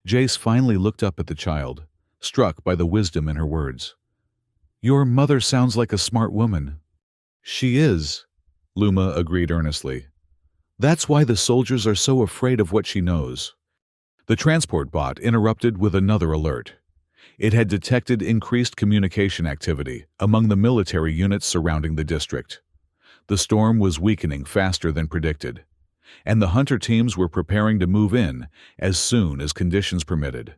Jace finally looked up at the child, struck by the wisdom in her words. "Your mother sounds like a smart woman." "She is," Luma agreed earnestly. "That's why the soldiers are so afraid of what she knows." The transport bot interrupted with another alert. It had detected increased communication activity among the military units surrounding the district. The storm was weakening faster than predicted, and the hunter teams were preparing to move in as soon as conditions permitted.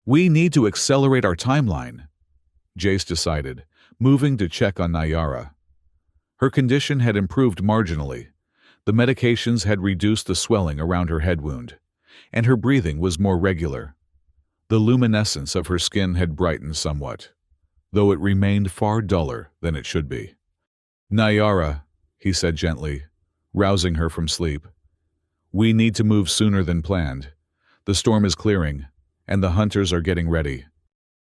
"We need to accelerate our timeline," Jace decided, moving to check on Nayara. Her condition had improved marginally. The medications had reduced the swelling around her head wound, and her breathing was more regular. The luminescence of her skin had brightened somewhat, though it remained far duller than it should be. "Nayara," he said gently, rousing her from sleep, We need to move sooner than planned. The storm is clearing, and the hunters are getting ready.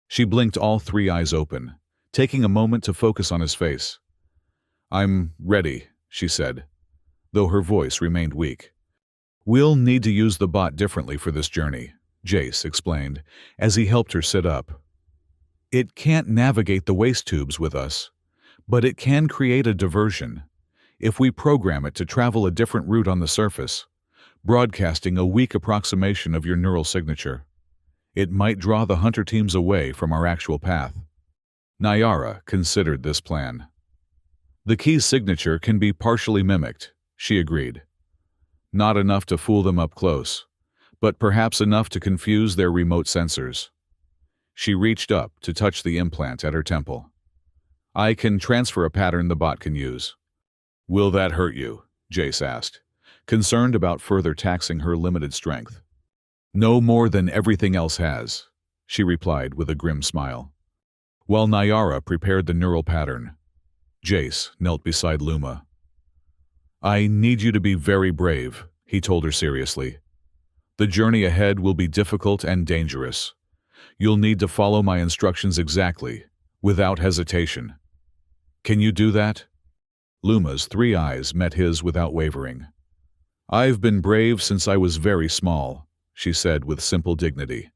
She blinked, all three eyes open, taking a moment to focus on his face. I'm ready, she said, though her voice remained weak. We'll need to use the bot differently for this journey, Jace explained, as he helped her sit up. It can't navigate the waste tubes with us, but it can create a diversion. If we program it to travel a different route on the surface, broadcasting a weak approximation of your neural signature, it might draw the hunter teams away from our actual path. Nyara considered this plan. The key's signature can be partially mimicked, she agreed. Not enough to fool them up close, but perhaps enough to confuse their remote sensors. She reached up to touch the implant at her temple. I can transfer a pattern the bot can use. Will that hurt you? Jace asked, concerned about further taxing her limited strength. No more than everything else has, she replied with a grim smile. While Nyara prepared the neural pattern, Jace knelt beside Luma. I need you to be very brave, he told her seriously. The journey ahead will be difficult and dangerous. You'll need to follow my instructions exactly, without hesitation. Can you do that? Luma's three eyes met his without wavering. I've been brave since I was very small, she said with simple dignity.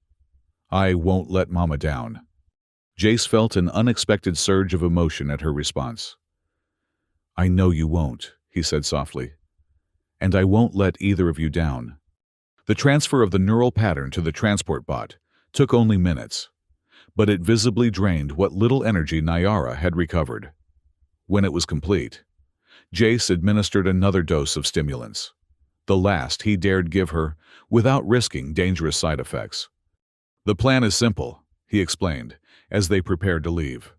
I won't let Mama down. Jace felt an unexpected surge of emotion at her response. I know you won't, he said softly. And I won't let either of you down. The transfer of the neural pattern to the transport bot took only minutes, but it visibly drained what little energy Nyara had recovered. When it was complete, Jace administered another dose of stimulants, the last he dared give her without risking dangerous side effects. The plan is simple, he explained, as they prepared to leave.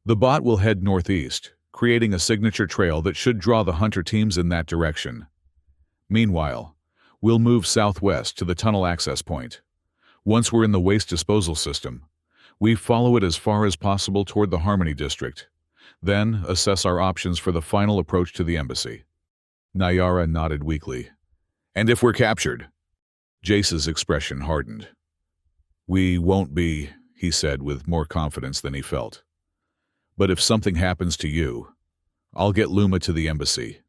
The bot will head northeast, creating a signature trail that should draw the hunter teams in that direction. Meanwhile, we'll move southwest to the tunnel access point. Once we're in the waste disposal system, we follow it as far as possible toward the Harmony District, then assess our options for the final approach to the embassy. Nyara nodded weakly. And if we're captured? Jace's expression hardened. We won't be, he said with more confidence than he felt. But if something happens to you, I'll get Luma to the embassy.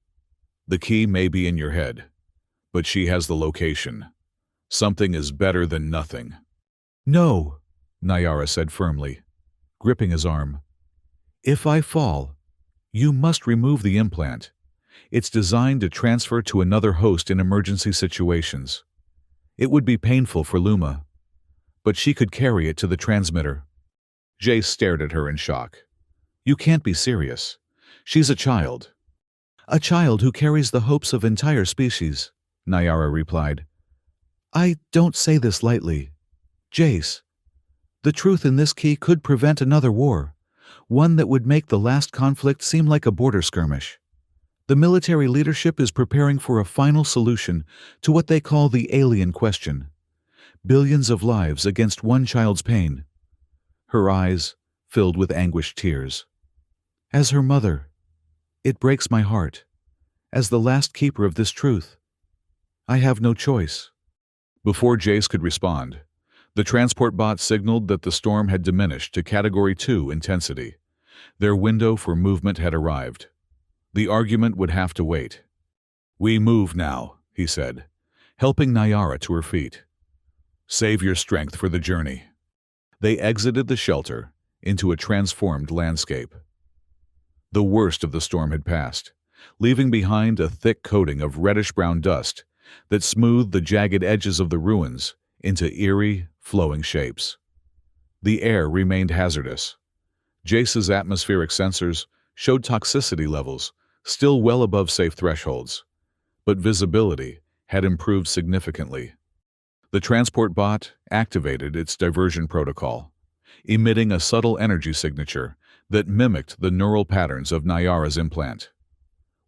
The key may be in your head, but she has the location. Something is better than nothing. No, Nyara said firmly, gripping his arm. If I fall, you must remove the implant. It's designed to transfer to another host in emergency situations. It would be painful for Luma, but she could carry it to the transmitter. Jace stared at her in shock. You can't be serious. She's a child. A child who carries the hopes of entire species, Nyara replied. I don't say this lightly. Jace, the truth in this key could prevent another war, one that would make the last conflict seem like a border skirmish. The military leadership is preparing for a final solution to what they call the alien question. Billions of lives against one child's pain. Her eyes filled with anguished tears. As her mother, it breaks my heart. As the last keeper of this truth, I have no choice. Before Jace could respond, the transport bot signaled that the storm had diminished to Category 2 intensity. Their window for movement had arrived. The argument would have to wait. We move now, he said, helping Nyara to her feet. Save your strength for the journey. They exited the shelter into a transformed landscape. The worst of the storm had passed, leaving behind a thick coating of reddish-brown dust that smoothed the jagged edges of the ruins into eerie, flowing shapes. The air remained hazardous. Jace's atmospheric sensors showed toxicity levels still well above safe thresholds, but visibility had improved significantly. The transport bot activated its diversion protocol, emitting a subtle energy signature that mimicked the neural patterns of Nyara's implant.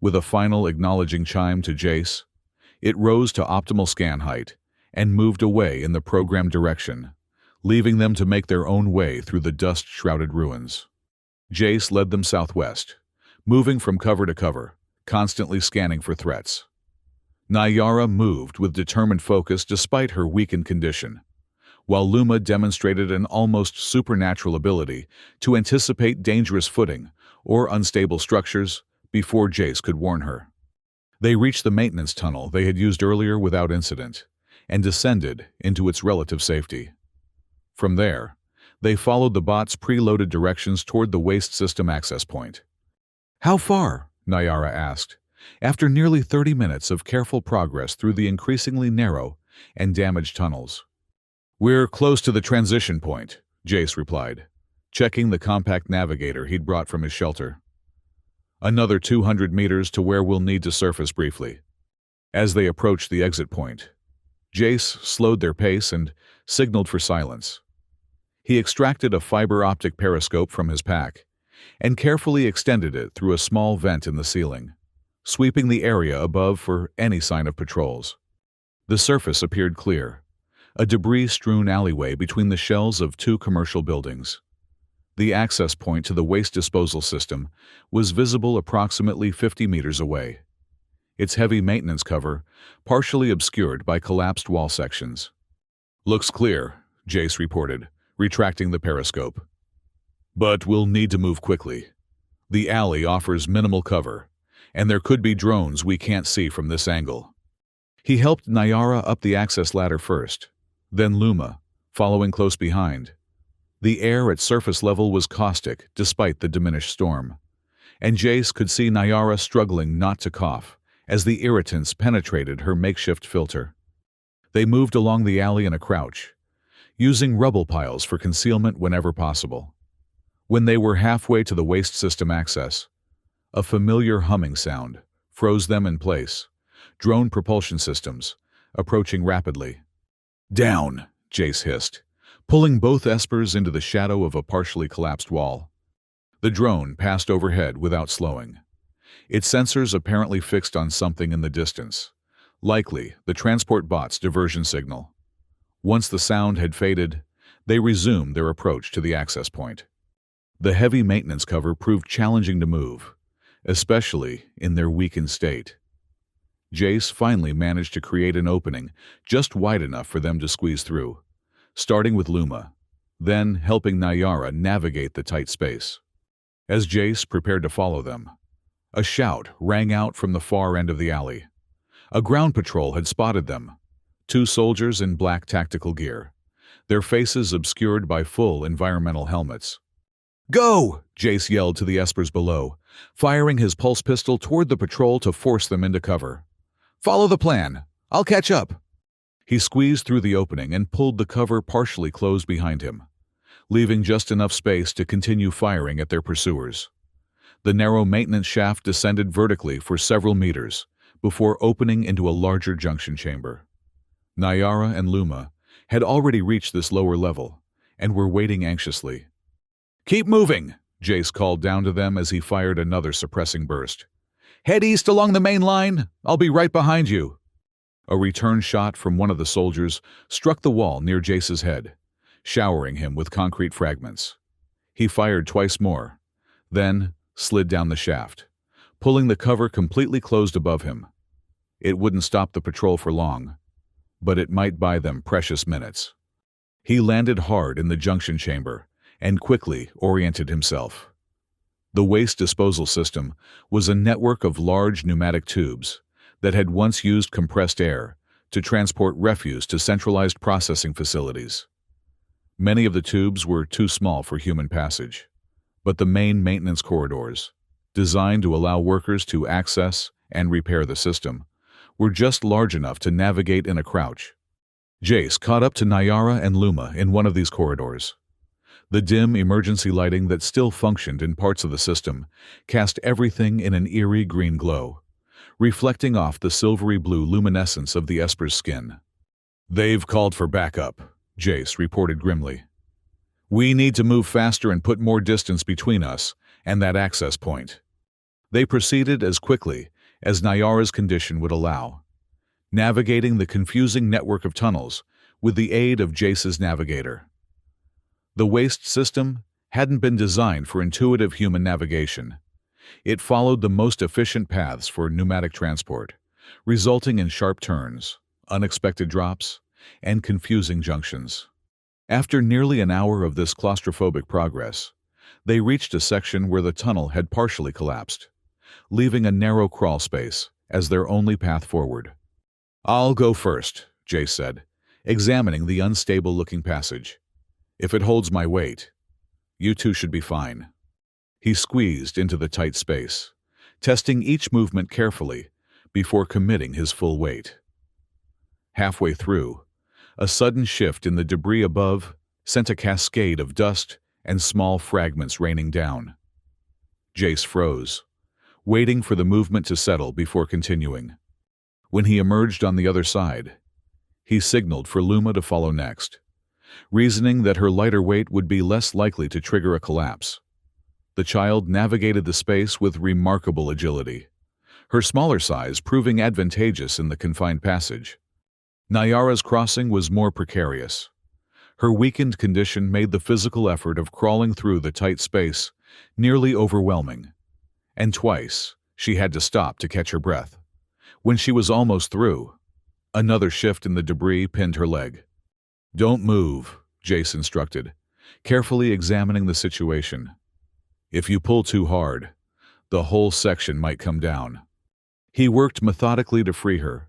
With a final acknowledging chime to Jace, it rose to optimal scan height and moved away in the programmed direction, leaving them to make their own way through the dust-shrouded ruins. Jace led them southwest, moving from cover to cover, constantly scanning for threats. Nayara moved with determined focus despite her weakened condition, while Luma demonstrated an almost supernatural ability to anticipate dangerous footing or unstable structures before Jace could warn her. They reached the maintenance tunnel they had used earlier without incident and descended into its relative safety. From there, they followed the bot's preloaded directions toward the waste system access point. "How far?" Nayara asked, after nearly 30 minutes of careful progress through the increasingly narrow and damaged tunnels. "We're close to the transition point," Jace replied, checking the compact navigator he'd brought from his shelter. "Another 200 meters to where we'll need to surface briefly." As they approached the exit point, Jace slowed their pace and signaled for silence. He extracted a fiber-optic periscope from his pack and carefully extended it through a small vent in the ceiling, sweeping the area above for any sign of patrols. The surface appeared clear, a debris-strewn alleyway between the shells of two commercial buildings. The access point to the waste disposal system was visible approximately 50 meters away, its heavy maintenance cover partially obscured by collapsed wall sections. "Looks clear," Jace reported, retracting the periscope. "But we'll need to move quickly. The alley offers minimal cover, and there could be drones we can't see from this angle." He helped Nayara up the access ladder first, then Luma, following close behind. The air at surface level was caustic despite the diminished storm, and Jace could see Nayara struggling not to cough as the irritants penetrated her makeshift filter. They moved along the alley in a crouch, using rubble piles for concealment whenever possible. When they were halfway to the waste system access, a familiar humming sound froze them in place. Drone propulsion systems, approaching rapidly. "Down," Jace hissed, pulling both espers into the shadow of a partially collapsed wall. The drone passed overhead without slowing, its sensors apparently fixed on something in the distance, likely the transport bot's diversion signal. Once the sound had faded, they resumed their approach to the access point. The heavy maintenance cover proved challenging to move, especially in their weakened state. Jace finally managed to create an opening just wide enough for them to squeeze through, starting with Luma, then helping Nayara navigate the tight space. As Jace prepared to follow them, a shout rang out from the far end of the alley. A ground patrol had spotted them, two soldiers in black tactical gear, their faces obscured by full environmental helmets. "Go!" Jace yelled to the espers below, firing his pulse pistol toward the patrol to force them into cover. "Follow the plan. I'll catch up." He squeezed through the opening and pulled the cover partially closed behind him, leaving just enough space to continue firing at their pursuers. The narrow maintenance shaft descended vertically for several meters before opening into a larger junction chamber. Nayara and Luma had already reached this lower level and were waiting anxiously. "Keep moving," Jace called down to them as he fired another suppressing burst. "Head east along the main line. I'll be right behind you." A return shot from one of the soldiers struck the wall near Jace's head, showering him with concrete fragments. He fired twice more, then slid down the shaft, pulling the cover completely closed above him. It wouldn't stop the patrol for long, but it might buy them precious minutes. He landed hard in the junction chamber and quickly oriented himself. The waste disposal system was a network of large pneumatic tubes that had once used compressed air to transport refuse to centralized processing facilities. Many of the tubes were too small for human passage, but the main maintenance corridors, designed to allow workers to access and repair the system, were just large enough to navigate in a crouch. Jace caught up to Nayara and Luma in one of these corridors. The dim emergency lighting that still functioned in parts of the system cast everything in an eerie green glow, reflecting off the silvery blue luminescence of the esper's skin. "They've called for backup," Jace reported grimly. "We need to move faster and put more distance between us and that access point." They proceeded as quickly as Nayara's condition would allow, navigating the confusing network of tunnels with the aid of Jace's navigator. The waste system hadn't been designed for intuitive human navigation. It followed the most efficient paths for pneumatic transport, resulting in sharp turns, unexpected drops, and confusing junctions. After nearly an hour of this claustrophobic progress, they reached a section where the tunnel had partially collapsed, leaving a narrow crawl space as their only path forward. "I'll go first," Jace said, examining the unstable-looking passage. "If it holds my weight, you two should be fine." He squeezed into the tight space, testing each movement carefully before committing his full weight. Halfway through, a sudden shift in the debris above sent a cascade of dust and small fragments raining down. Jace froze, waiting for the movement to settle before continuing. When he emerged on the other side, he signaled for Luma to follow next, reasoning that her lighter weight would be less likely to trigger a collapse. The child navigated the space with remarkable agility, her smaller size proving advantageous in the confined passage. Nayara's crossing was more precarious. Her weakened condition made the physical effort of crawling through the tight space nearly overwhelming, and twice she had to stop to catch her breath. When she was almost through, another shift in the debris pinned her leg. "Don't move," Jace instructed, carefully examining the situation. "If you pull too hard, the whole section might come down." He worked methodically to free her,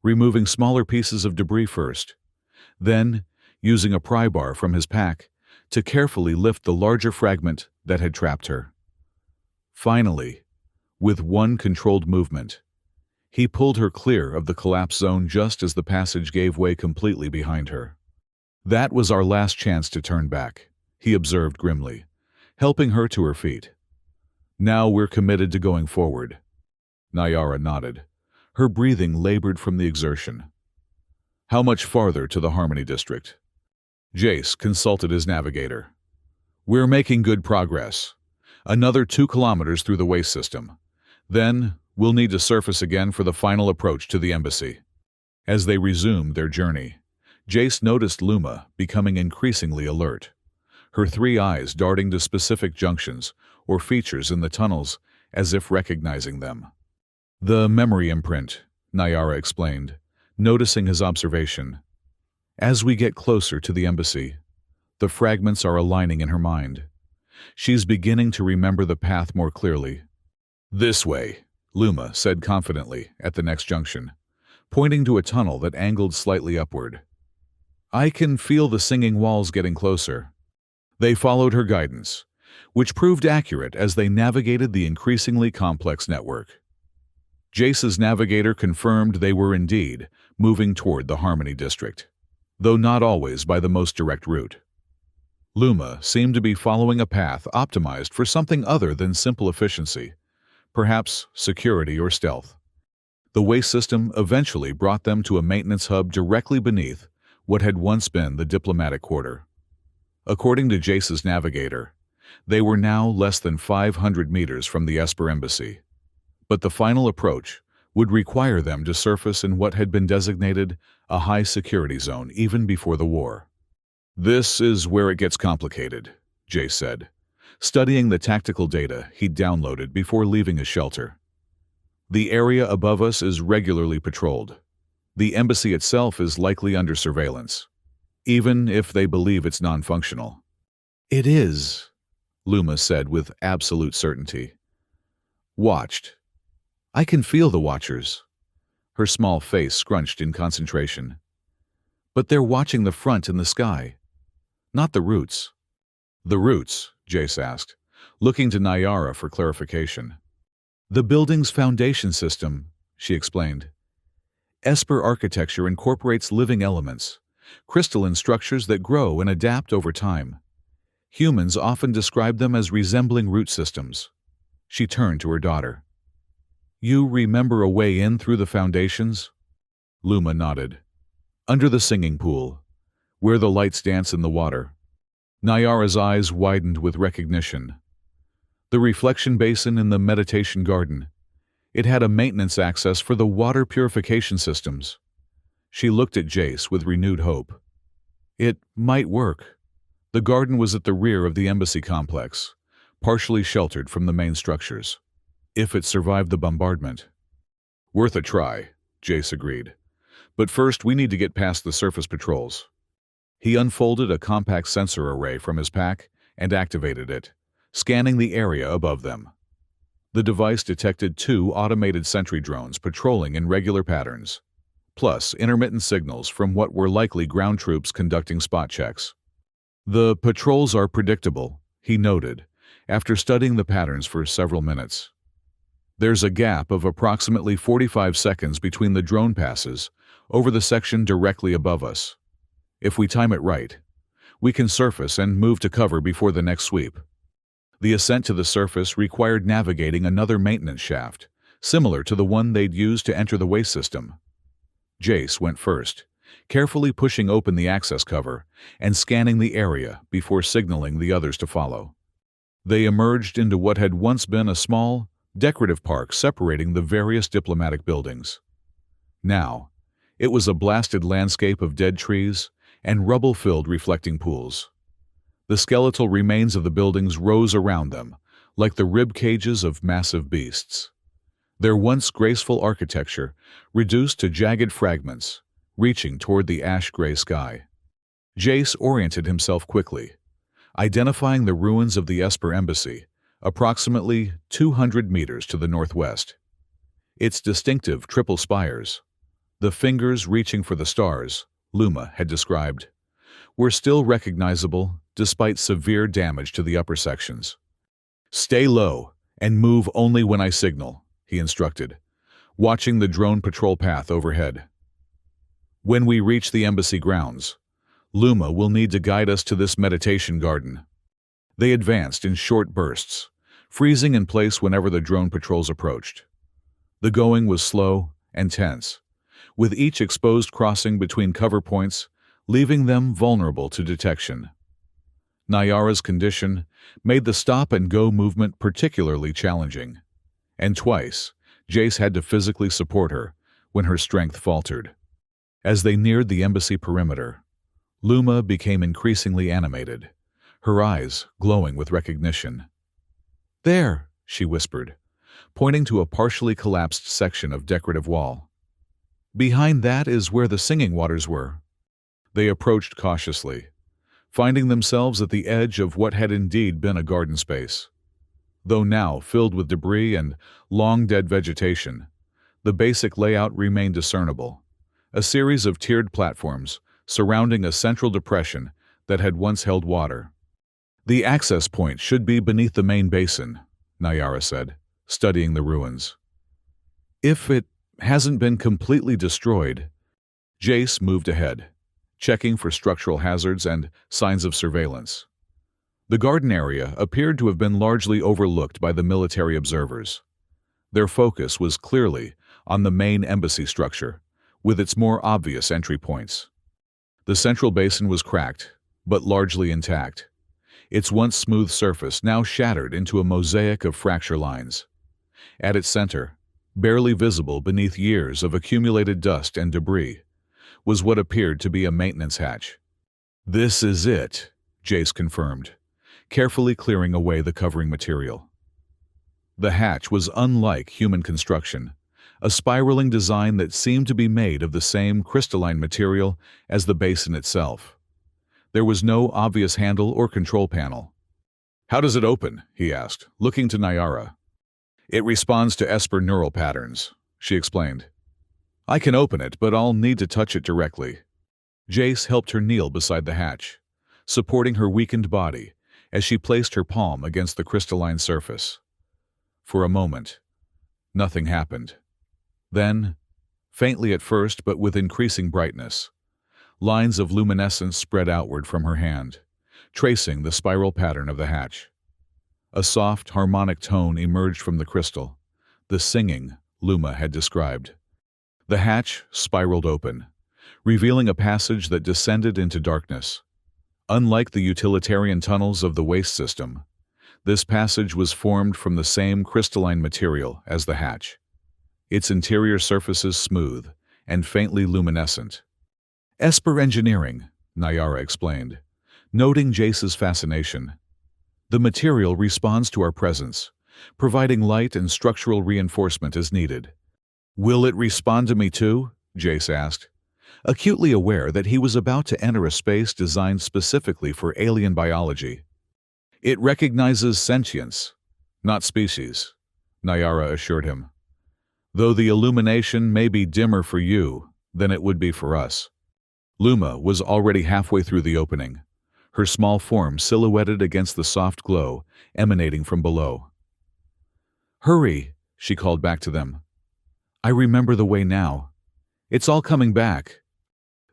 removing smaller pieces of debris first, then using a pry bar from his pack to carefully lift the larger fragment that had trapped her. Finally, with one controlled movement, he pulled her clear of the collapse zone just as the passage gave way completely behind her. "That was our last chance to turn back," he observed grimly, helping her to her feet. "Now we're committed to going forward." Nayara nodded. Her breathing labored from the exertion. "How much farther to the Harmony District?" Jace consulted his navigator. "We're making good progress. Another 2 kilometers through the waste system. Then we'll need to surface again for the final approach to the embassy." As they resumed their journey, Jace noticed Luma becoming increasingly alert, her 3 eyes darting to specific junctions or features in the tunnels as if recognizing them. "The memory imprint," Nayara explained, noticing his observation. "As we get closer to the embassy, the fragments are aligning in her mind. She's beginning to remember the path more clearly." "This way," Luma said confidently at the next junction, pointing to a tunnel that angled slightly upward. "I can feel the singing walls getting closer." They followed her guidance, which proved accurate as they navigated the increasingly complex network. Jace's navigator confirmed they were indeed moving toward the Harmony District, though not always by the most direct route. Luma seemed to be following a path optimized for something other than simple efficiency, perhaps security or stealth. The waste system eventually brought them to a maintenance hub directly beneath what had once been the diplomatic quarter. According to Jace's navigator, they were now less than 500 meters from the Esper Embassy, but the final approach would require them to surface in what had been designated a high-security zone even before the war. "This is where it gets complicated," Jace said, studying the tactical data he'd downloaded before leaving his shelter. "The area above us is regularly patrolled. The embassy itself is likely under surveillance, even if they believe it's non-functional." "It is," Luma said with absolute certainty. "Watched. I can feel the watchers." Her small face scrunched in concentration. "But they're watching the front and the sky, not the roots." "The roots?" Jace asked, looking to Nayara for clarification. "The building's foundation system," she explained. "Esper architecture incorporates living elements, crystalline structures that grow and adapt over time. Humans often describe them as resembling root systems." She turned to her daughter. "You remember a way in through the foundations?" Luma nodded. "Under the singing pool, where the lights dance in the water." Nayara's eyes widened with recognition. "The reflection basin in the meditation garden. It had a maintenance access for the water purification systems." She looked at Jace with renewed hope. "It might work." The garden was at the rear of the embassy complex, partially sheltered from the main structures. "If it survived the bombardment." "Worth a try," Jace agreed. "But first, we need to get past the surface patrols." He unfolded a compact sensor array from his pack and activated it, scanning the area above them. The device detected 2 automated sentry drones patrolling in regular patterns, plus intermittent signals from what were likely ground troops conducting spot checks. "The patrols are predictable," he noted, after studying the patterns for several minutes. "There's a gap of approximately 45 seconds between the drone passes over the section directly above us. If we time it right, we can surface and move to cover before the next sweep." The ascent to the surface required navigating another maintenance shaft, similar to the one they'd used to enter the waste system. Jace went first, carefully pushing open the access cover and scanning the area before signaling the others to follow. They emerged into what had once been a small, decorative park separating the various diplomatic buildings. Now, it was a blasted landscape of dead trees and rubble-filled reflecting pools. The skeletal remains of the buildings rose around them, like the rib cages of massive beasts. Their once graceful architecture reduced to jagged fragments, reaching toward the ash-gray sky. Jace oriented himself quickly, identifying the ruins of the Esper Embassy, approximately 200 meters to the northwest. Its distinctive triple spires, the fingers reaching for the stars, Luma had described, were still recognizable despite severe damage to the upper sections. "Stay low and move only when I signal," he instructed, watching the drone patrol path overhead. "When we reach the embassy grounds, Luma will need to guide us to this meditation garden." They advanced in short bursts, freezing in place whenever the drone patrols approached. The going was slow and tense, with each exposed crossing between cover points, leaving them vulnerable to detection. Nyara's condition made the stop-and-go movement particularly challenging, and twice Jace had to physically support her when her strength faltered. As they neared the embassy perimeter, Luma became increasingly animated, her eyes glowing with recognition. "There," she whispered, pointing to a partially collapsed section of decorative wall. "Behind that is where the singing waters were." They approached cautiously, finding themselves at the edge of what had indeed been a garden space. Though now filled with debris and long-dead vegetation, the basic layout remained discernible, a series of tiered platforms surrounding a central depression that had once held water. "The access point should be beneath the main basin," Nyara said, studying the ruins. "If it hasn't been completely destroyed." Jace moved ahead, checking for structural hazards and signs of surveillance. The garden area appeared to have been largely overlooked by the military observers. Their focus was clearly on the main embassy structure, with its more obvious entry points. The central basin was cracked, but largely intact, its once smooth surface now shattered into a mosaic of fracture lines. At its center, barely visible beneath years of accumulated dust and debris, was what appeared to be a maintenance hatch. "This is it," Jace confirmed, carefully clearing away the covering material. The hatch was unlike human construction, a spiraling design that seemed to be made of the same crystalline material as the basin itself. There was no obvious handle or control panel. "How does it open?" he asked, looking to Nyara. "It responds to Esper neural patterns," she explained. "I can open it, but I'll need to touch it directly." Jace helped her kneel beside the hatch, supporting her weakened body as she placed her palm against the crystalline surface. For a moment, nothing happened. Then, faintly at first but with increasing brightness, lines of luminescence spread outward from her hand, tracing the spiral pattern of the hatch. A soft, harmonic tone emerged from the crystal, the singing Luma had described. The hatch spiraled open, revealing a passage that descended into darkness. Unlike the utilitarian tunnels of the waste system, this passage was formed from the same crystalline material as the hatch, its interior surfaces smooth and faintly luminescent. "Esper engineering," Nyara explained, noting Jace's fascination. "The material responds to our presence, providing light and structural reinforcement as needed. Will it respond to me too? Jace asked, acutely aware that he was about to enter a space designed specifically for alien biology. It recognizes sentience, not species, Nyara assured him. Though the illumination may be dimmer for you than it would be for us. Luma was already halfway through the opening, her small form silhouetted against the soft glow emanating from below. Hurry, she called back to them. I remember the way now. It's all coming back.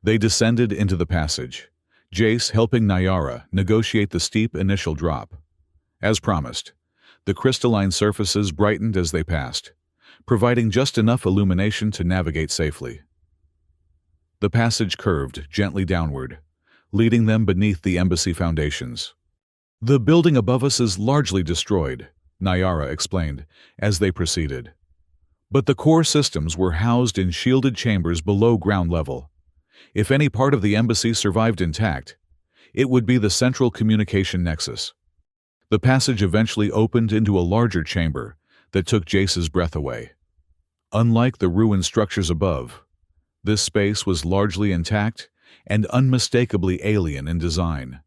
They descended into the passage, Jace helping Nyara negotiate the steep initial drop. As promised, the crystalline surfaces brightened as they passed, providing just enough illumination to navigate safely. The passage curved gently downward, leading them beneath the embassy foundations. The building above us is largely destroyed, Nyara explained as they proceeded. But the core systems were housed in shielded chambers below ground level. If any part of the embassy survived intact, it would be the central communication nexus. The passage eventually opened into a larger chamber that took Jace's breath away. Unlike the ruined structures above, this space was largely intact and unmistakably alien in design.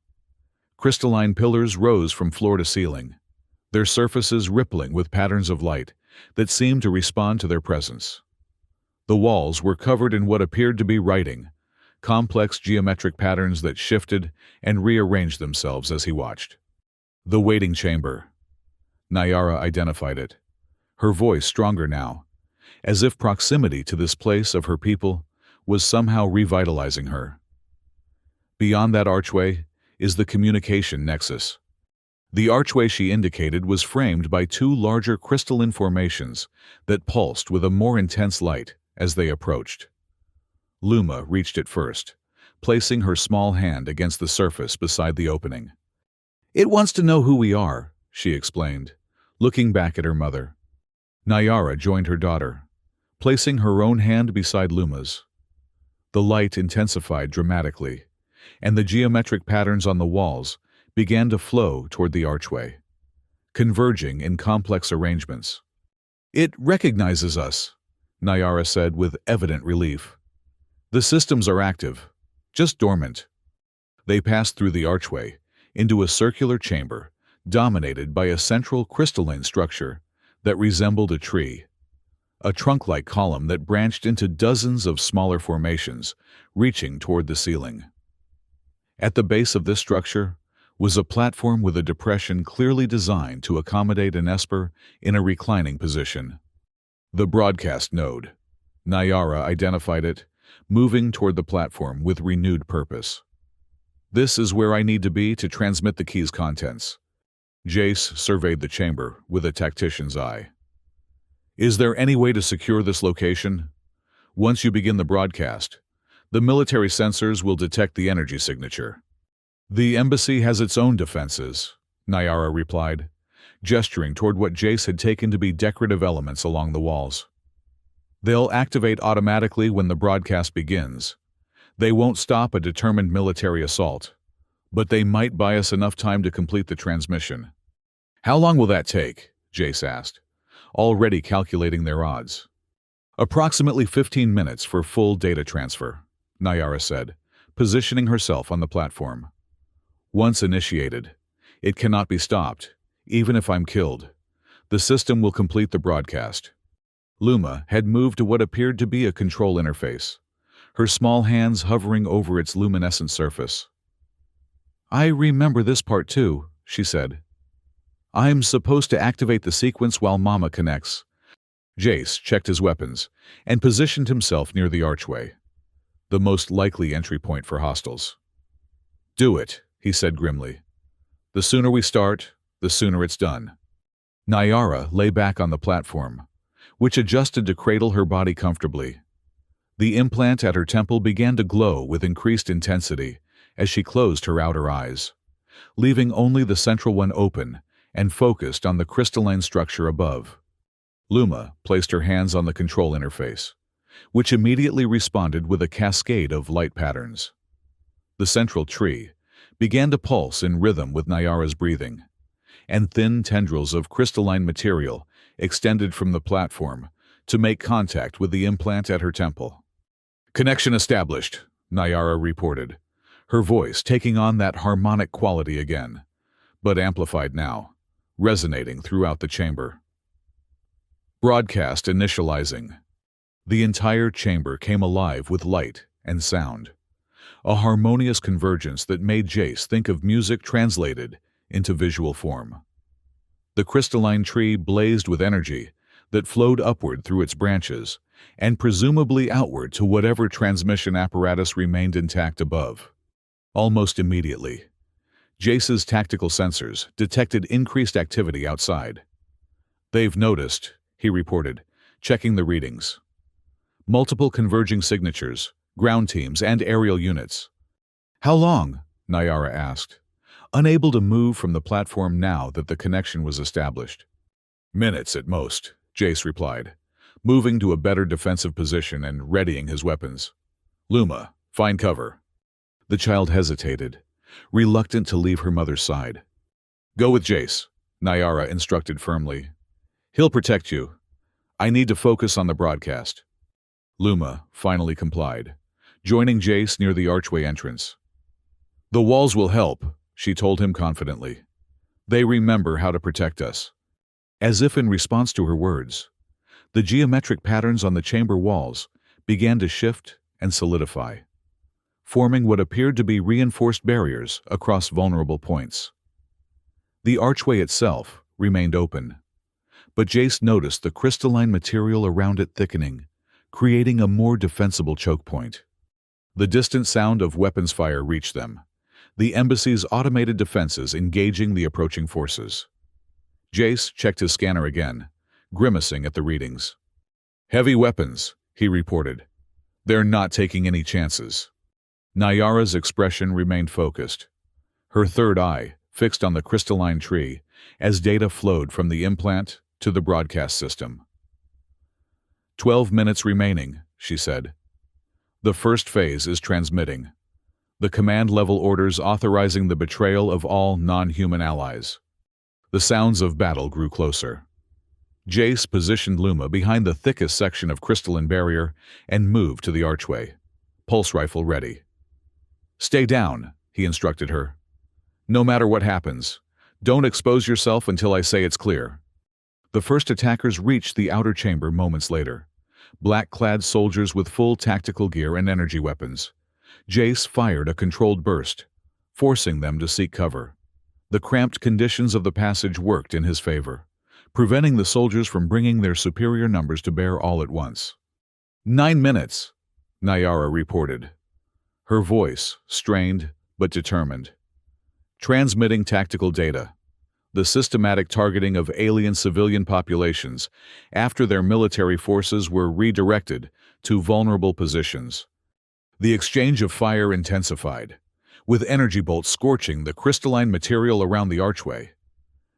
Crystalline pillars rose from floor to ceiling, their surfaces rippling with patterns of light that seemed to respond to their presence. The walls were covered in what appeared to be writing, complex geometric patterns that shifted and rearranged themselves as he watched. The waiting chamber. Nyara identified it, her voice stronger now, as if proximity to this place of her people was somehow revitalizing her. Beyond that archway is the communication nexus. The archway she indicated was framed by two larger crystalline formations that pulsed with a more intense light as they approached. Luma reached it first, placing her small hand against the surface beside the opening. It wants to know who we are, she explained, looking back at her mother. Nyara joined her daughter, placing her own hand beside Luma's. The light intensified dramatically, and the geometric patterns on the walls began to flow toward the archway, converging in complex arrangements. It recognizes us, Nyara said with evident relief. The systems are active, just dormant. They passed through the archway into a circular chamber dominated by a central crystalline structure that resembled a tree, a trunk-like column that branched into dozens of smaller formations reaching toward the ceiling. At the base of this structure was a platform with a depression clearly designed to accommodate an Esper in a reclining position. The broadcast node. Nyara identified it, moving toward the platform with renewed purpose. This is where I need to be to transmit the key's contents. Jace surveyed the chamber with a tactician's eye. Is there any way to secure this location? Once you begin the broadcast, the military sensors will detect the energy signature. The embassy has its own defenses, Nyara replied, gesturing toward what Jace had taken to be decorative elements along the walls. They'll activate automatically when the broadcast begins. They won't stop a determined military assault, but they might buy us enough time to complete the transmission. How long will that take? Jace asked, already calculating their odds. Approximately 15 minutes for full data transfer, Nyara said, positioning herself on the platform. Once initiated, it cannot be stopped, even if I'm killed. The system will complete the broadcast. Luma had moved to what appeared to be a control interface, her small hands hovering over its luminescent surface. I remember this part too, she said. I'm supposed to activate the sequence while Mama connects. Jace checked his weapons and positioned himself near the archway, the most likely entry point for hostiles. Do it, he said grimly. The sooner we start, the sooner it's done. Nyara lay back on the platform, which adjusted to cradle her body comfortably. The implant at her temple began to glow with increased intensity as she closed her outer eyes, leaving only the central one open and focused on the crystalline structure above. Luma placed her hands on the control interface, which immediately responded with a cascade of light patterns. The central tree began to pulse in rhythm with Nyara's breathing, and thin tendrils of crystalline material extended from the platform to make contact with the implant at her temple. "Connection established," Nayara reported, her voice taking on that harmonic quality again, but amplified now, resonating throughout the chamber. Broadcast initializing. The entire chamber came alive with light and sound, a harmonious convergence that made Jace think of music translated into visual form. The crystalline tree blazed with energy that flowed upward through its branches and presumably outward to whatever transmission apparatus remained intact above. Almost immediately, Jace's tactical sensors detected increased activity outside. "They've noticed," he reported, checking the readings. "Multiple converging signatures, ground teams, and aerial units." "How long?" Nayara asked, unable to move from the platform now that the connection was established. "Minutes at most," Jace replied, moving to a better defensive position and readying his weapons. "Luma, find cover." The child hesitated, reluctant to leave her mother's side. "Go with Jace," Nayara instructed firmly. "He'll protect you. I need to focus on the broadcast." Luma finally complied, joining Jace near the archway entrance. "The walls will help," she told him confidently. "They remember how to protect us." As if in response to her words, the geometric patterns on the chamber walls began to shift and solidify, forming what appeared to be reinforced barriers across vulnerable points. The archway itself remained open, but Jace noticed the crystalline material around it thickening, creating a more defensible choke point. The distant sound of weapons fire reached them, the embassy's automated defenses engaging the approaching forces. Jace checked his scanner again, grimacing at the readings. "Heavy weapons," he reported. "They're not taking any chances." Nayara's expression remained focused, her third eye fixed on the crystalline tree as data flowed from the implant to the broadcast system. 12 minutes remaining," she said. "The first phase is transmitting. The command-level orders authorizing the betrayal of all non-human allies." The sounds of battle grew closer. Jace positioned Luma behind the thickest section of crystalline barrier and moved to the archway, pulse rifle ready. "Stay down," he instructed her. "No matter what happens, don't expose yourself until I say it's clear." The first attackers reached the outer chamber moments later, black-clad soldiers with full tactical gear and energy weapons. Jace fired a controlled burst, forcing them to seek cover. The cramped conditions of the passage worked in his favor, preventing the soldiers from bringing their superior numbers to bear all at once. 9 minutes, Nayara reported, her voice strained but determined. Transmitting tactical data. The systematic targeting of alien civilian populations after their military forces were redirected to vulnerable positions. The exchange of fire intensified, with energy bolts scorching the crystalline material around the archway.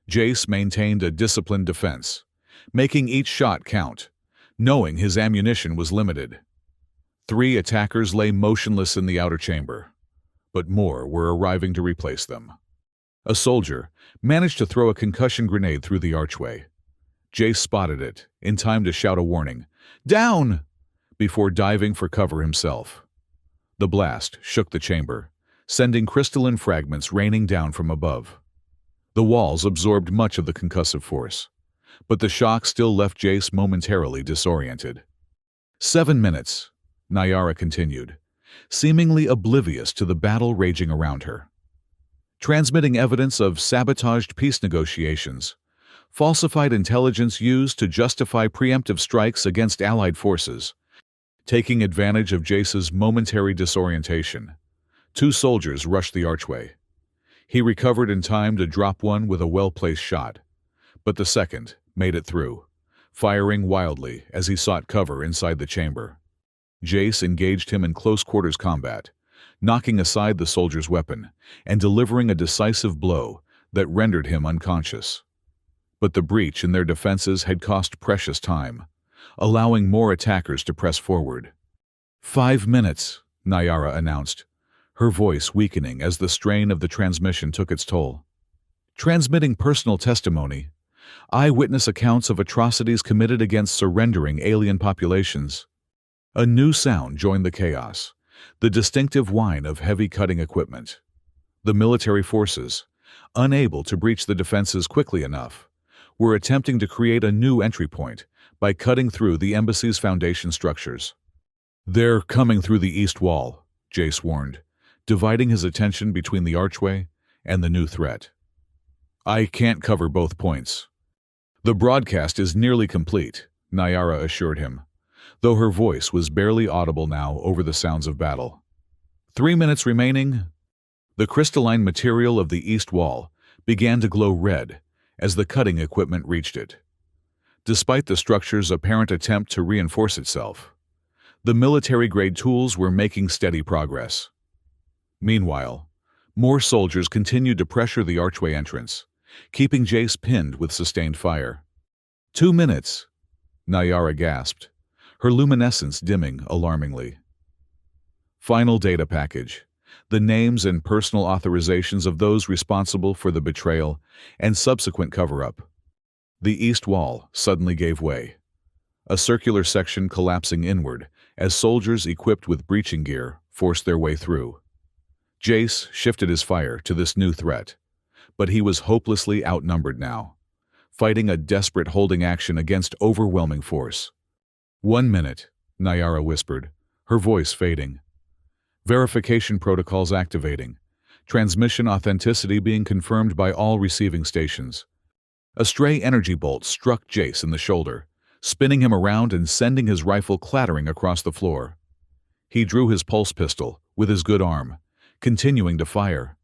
Jace maintained a disciplined defense, making each shot count, knowing his ammunition was limited. 3 attackers lay motionless in the outer chamber, but more were arriving to replace them. A soldier managed to throw a concussion grenade through the archway. Jace spotted it, in time to shout a warning, "Down!" before diving for cover himself. The blast shook the chamber, sending crystalline fragments raining down from above. The walls absorbed much of the concussive force, but the shock still left Jace momentarily disoriented. 7 minutes, Nayara continued, seemingly oblivious to the battle raging around her. Transmitting evidence of sabotaged peace negotiations, falsified intelligence used to justify preemptive strikes against Allied forces. Taking advantage of Jace's momentary disorientation, 2 soldiers rushed the archway. He recovered in time to drop one with a well-placed shot, but the second made it through, firing wildly as he sought cover inside the chamber. Jace engaged him in close-quarters combat, knocking aside the soldier's weapon and delivering a decisive blow that rendered him unconscious. But the breach in their defenses had cost precious time, allowing more attackers to press forward. 5 minutes, Nayara announced, her voice weakening as the strain of the transmission took its toll. Transmitting personal testimony, eyewitness accounts of atrocities committed against surrendering alien populations. A new sound joined the chaos, the distinctive whine of heavy cutting equipment. The military forces, unable to breach the defenses quickly enough, were attempting to create a new entry point by cutting through the embassy's foundation structures. "They're coming through the east wall," Jace warned, dividing his attention between the archway and the new threat. "I can't cover both points." "The broadcast is nearly complete," Nyara assured him, though her voice was barely audible now over the sounds of battle. 3 minutes remaining. The crystalline material of the east wall began to glow red as the cutting equipment reached it. Despite the structure's apparent attempt to reinforce itself, the military-grade tools were making steady progress. Meanwhile, more soldiers continued to pressure the archway entrance, keeping Jace pinned with sustained fire. 2 minutes, Nyara gasped, her luminescence dimming alarmingly. Final data package. The names and personal authorizations of those responsible for the betrayal and subsequent cover-up. The east wall suddenly gave way, a circular section collapsing inward as soldiers equipped with breaching gear forced their way through. Jace shifted his fire to this new threat, but he was hopelessly outnumbered now, fighting a desperate holding action against overwhelming force. 1 minute, Nyara whispered, her voice fading. Verification protocols activating, transmission authenticity being confirmed by all receiving stations. A stray energy bolt struck Jace in the shoulder, spinning him around and sending his rifle clattering across the floor. He drew his pulse pistol with his good arm, continuing to fire.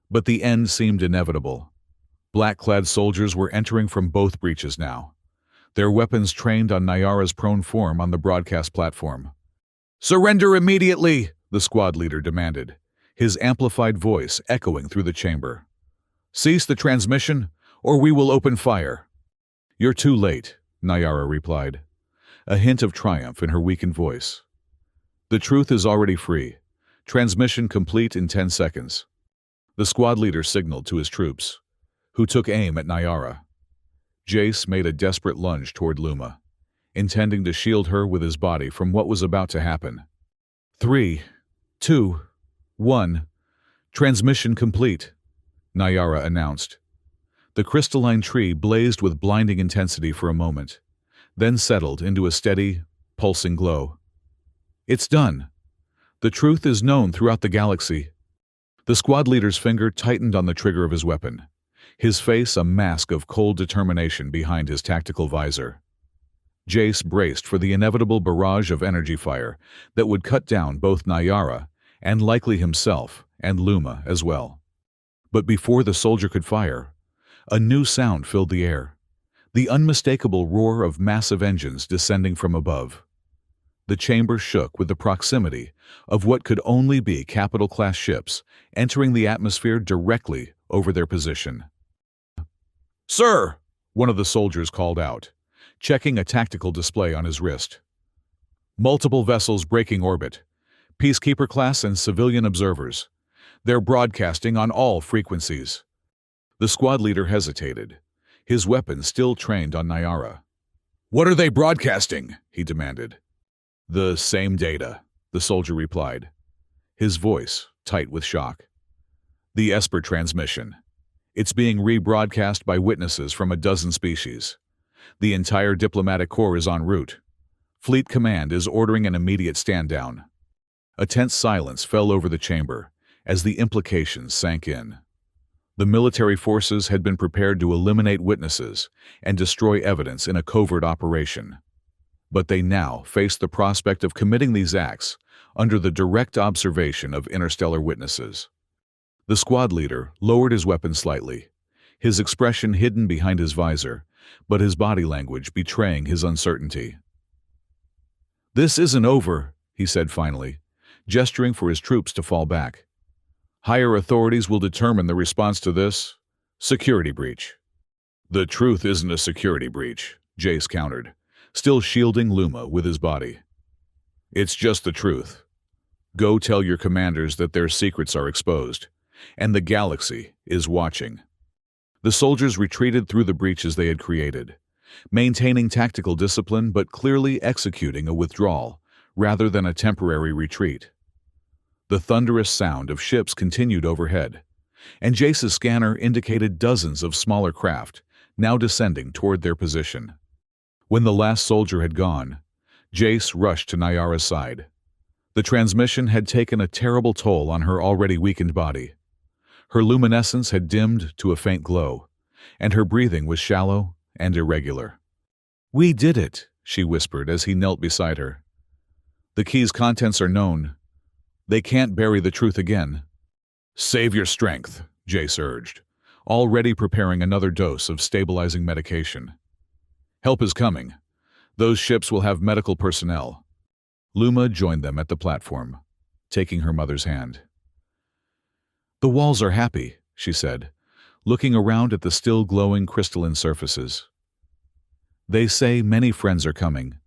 But the end seemed inevitable. Black-clad soldiers were entering from both breaches now, their weapons trained on Nyara's prone form on the broadcast platform. "Surrender immediately!" the squad leader demanded, his amplified voice echoing through the chamber. "Cease the transmission, or we will open fire." "You're too late," Nyara replied, a hint of triumph in her weakened voice. "The truth is already free. Transmission complete in 10 seconds. The squad leader signaled to his troops, who took aim at Nyara. Jace made a desperate lunge toward Luma, intending to shield her with his body from what was about to happen. 3, 2, 1. Transmission complete, Nyara announced. The crystalline tree blazed with blinding intensity for a moment, then settled into a steady, pulsing glow. "It's done. The truth is known throughout the galaxy." The squad leader's finger tightened on the trigger of his weapon, his face a mask of cold determination behind his tactical visor. Jace braced for the inevitable barrage of energy fire that would cut down both Nyara and likely himself and Luma as well. But before the soldier could fire, a new sound filled the air, the unmistakable roar of massive engines descending from above. The chamber shook with the proximity of what could only be capital-class ships entering the atmosphere directly over their position. "Sir!" one of the soldiers called out, checking a tactical display on his wrist. "Multiple vessels breaking orbit, Peacekeeper class and civilian observers. They're broadcasting on all frequencies." The squad leader hesitated, his weapon still trained on Nyara. "What are they broadcasting?" he demanded. "The same data," the soldier replied, his voice tight with shock. "The Esper transmission. It's being rebroadcast by witnesses from a dozen species. The entire diplomatic corps is en route. Fleet Command is ordering an immediate stand-down." A tense silence fell over the chamber as the implications sank in. The military forces had been prepared to eliminate witnesses and destroy evidence in a covert operation. But they now faced the prospect of committing these acts under the direct observation of interstellar witnesses. The squad leader lowered his weapon slightly, his expression hidden behind his visor, but his body language betraying his uncertainty. "This isn't over," he said finally, gesturing for his troops to fall back. "Higher authorities will determine the response to this security breach." "The truth isn't a security breach," Jace countered, still shielding Luma with his body. "It's just the truth. Go tell your commanders that their secrets are exposed, and the galaxy is watching." The soldiers retreated through the breaches they had created, maintaining tactical discipline but clearly executing a withdrawal rather than a temporary retreat. The thunderous sound of ships continued overhead, and Jace's scanner indicated dozens of smaller craft now descending toward their position. When the last soldier had gone, Jace rushed to Nyara's side. The transmission had taken a terrible toll on her already weakened body. Her luminescence had dimmed to a faint glow, and her breathing was shallow and irregular. "We did it," she whispered as he knelt beside her. "The key's contents are known. They can't bury the truth again." "Save your strength," Jace urged, already preparing another dose of stabilizing medication. "Help is coming. Those ships will have medical personnel." Luma joined them at the platform, taking her mother's hand. "The walls are happy," she said, looking around at the still glowing crystalline surfaces. "They say many friends are coming."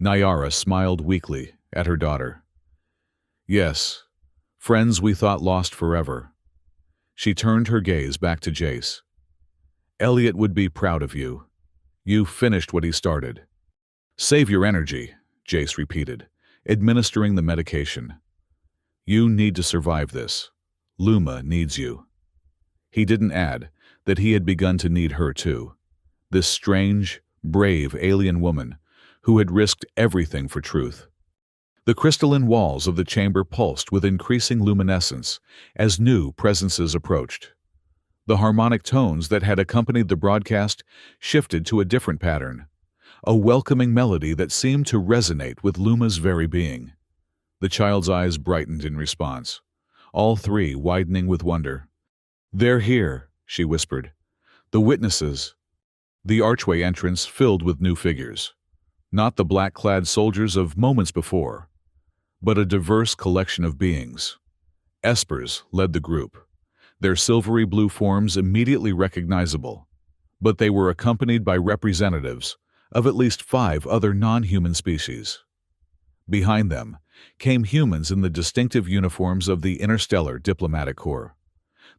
Nyara smiled weakly at her daughter. "Yes, friends we thought lost forever." She turned her gaze back to Jace. "Elliot would be proud of you. You finished what he started." "Save your energy," Jace repeated, administering the medication. "You need to survive this. Luma needs you." He didn't add that he had begun to need her too. This strange, brave alien woman who had risked everything for truth. The crystalline walls of the chamber pulsed with increasing luminescence as new presences approached. The harmonic tones that had accompanied the broadcast shifted to a different pattern, a welcoming melody that seemed to resonate with Luma's very being. The child's eyes brightened in response, all three widening with wonder. "They're here," she whispered. "The witnesses." The archway entrance filled with new figures. Not the black-clad soldiers of moments before, but a diverse collection of beings. Espers led the group, their silvery blue forms immediately recognizable, but they were accompanied by representatives of at least 5 other non-human species. Behind them came humans in the distinctive uniforms of the Interstellar Diplomatic Corps,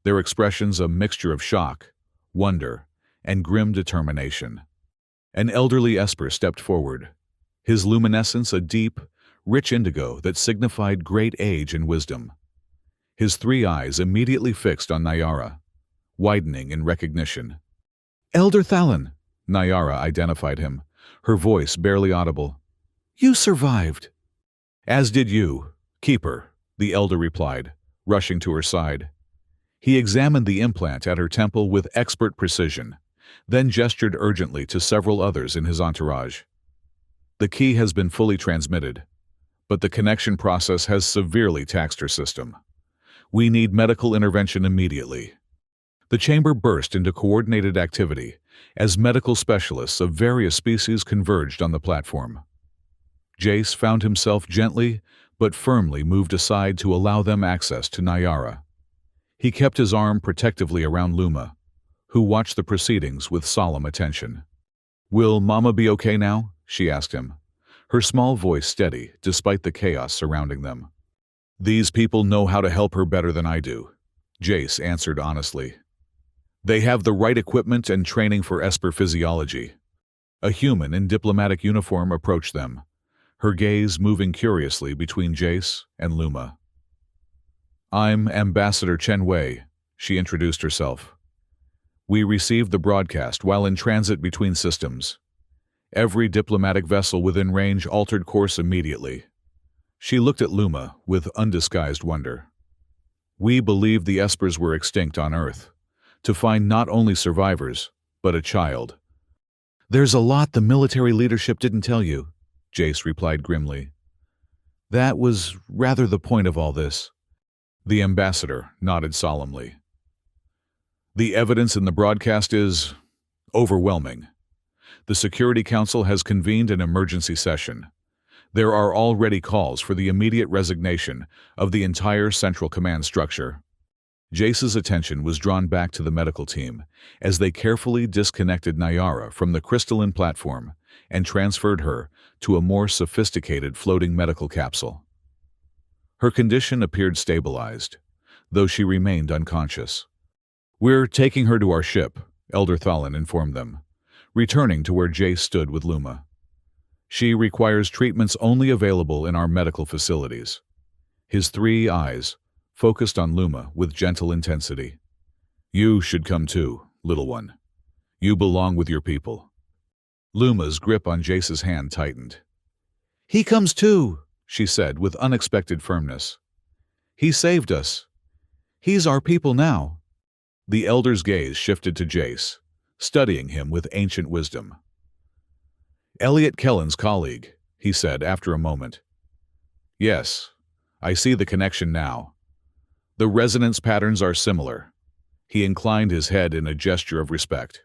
their expressions a mixture of shock, wonder, and grim determination. An elderly Esper stepped forward, his luminescence a deep, rich indigo that signified great age and wisdom. His 3 eyes immediately fixed on Nyara, widening in recognition. "Elder Thalon," Nyara identified him, her voice barely audible. "You survived." "As did you, Keeper," the elder replied, rushing to her side. He examined the implant at her temple with expert precision, then gestured urgently to several others in his entourage. "The key has been fully transmitted, but the connection process has severely taxed her system. We need medical intervention immediately." The chamber burst into coordinated activity as medical specialists of various species converged on the platform. Jace found himself gently but firmly moved aside to allow them access to Nyara. He kept his arm protectively around Luma, who watched the proceedings with solemn attention. "Will Mama be okay now?" she asked him, her small voice steady despite the chaos surrounding them. "These people know how to help her better than I do," Jace answered honestly. "They have the right equipment and training for Esper physiology." A human in diplomatic uniform approached them, her gaze moving curiously between Jace and Luma. "I'm Ambassador Chen Wei," she introduced herself. "We received the broadcast while in transit between systems. Every diplomatic vessel within range altered course immediately." She looked at Luma with undisguised wonder. "We believed the Espers were extinct on Earth, to find not only survivors, but a child." "There's a lot the military leadership didn't tell you," Jace replied grimly. "That was rather the point of all this." The ambassador nodded solemnly. "The evidence in the broadcast is overwhelming. The Security Council has convened an emergency session. There are already calls for the immediate resignation of the entire Central Command structure." Jace's attention was drawn back to the medical team as they carefully disconnected Nyara from the crystalline platform and transferred her to a more sophisticated floating medical capsule. Her condition appeared stabilized, though she remained unconscious. "We're taking her to our ship," Elder Thalin informed them, returning to where Jace stood with Luma. "She requires treatments only available in our medical facilities." His three eyes focused on Luma with gentle intensity. "You should come too, little one. You belong with your people." Luma's grip on Jace's hand tightened. "He comes too," she said with unexpected firmness. "He saved us. He's our people now." The elder's gaze shifted to Jace, studying him with ancient wisdom. "Elliot Kellen's colleague," he said after a moment. "Yes, I see the connection now. The resonance patterns are similar." He inclined his head in a gesture of respect.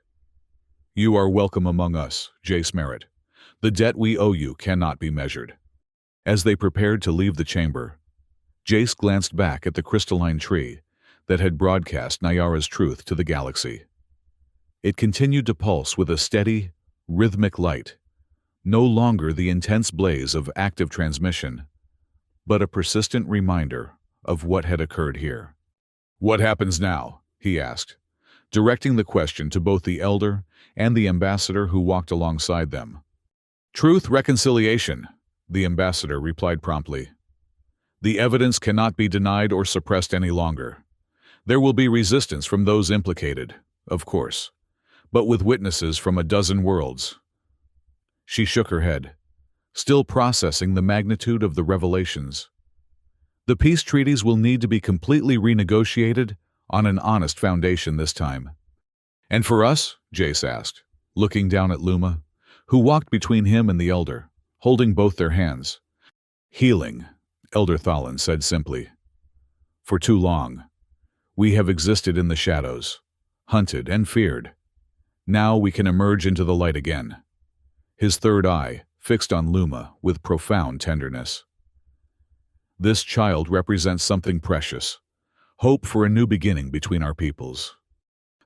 "You are welcome among us, Jace Merritt. The debt we owe you cannot be measured." As they prepared to leave the chamber, Jace glanced back at the crystalline tree that had broadcast Nyara's truth to the galaxy. It continued to pulse with a steady, rhythmic light, no longer the intense blaze of active transmission, but a persistent reminder of what had occurred here. "What happens now?" he asked, directing the question to both the elder and the ambassador who walked alongside them. "Truth reconciliation," the ambassador replied promptly. "The evidence cannot be denied or suppressed any longer. There will be resistance from those implicated, of course, but with witnesses from a dozen worlds." She shook her head, still processing the magnitude of the revelations. "The peace treaties will need to be completely renegotiated on an honest foundation this time." "And for us?" Jace asked, looking down at Luma, who walked between him and the elder, holding both their hands. "Healing," Elder Thalin said simply. "For too long, we have existed in the shadows, hunted and feared. Now we can emerge into the light again." His third eye fixed on Luma with profound tenderness. "This child represents something precious, hope for a new beginning between our peoples."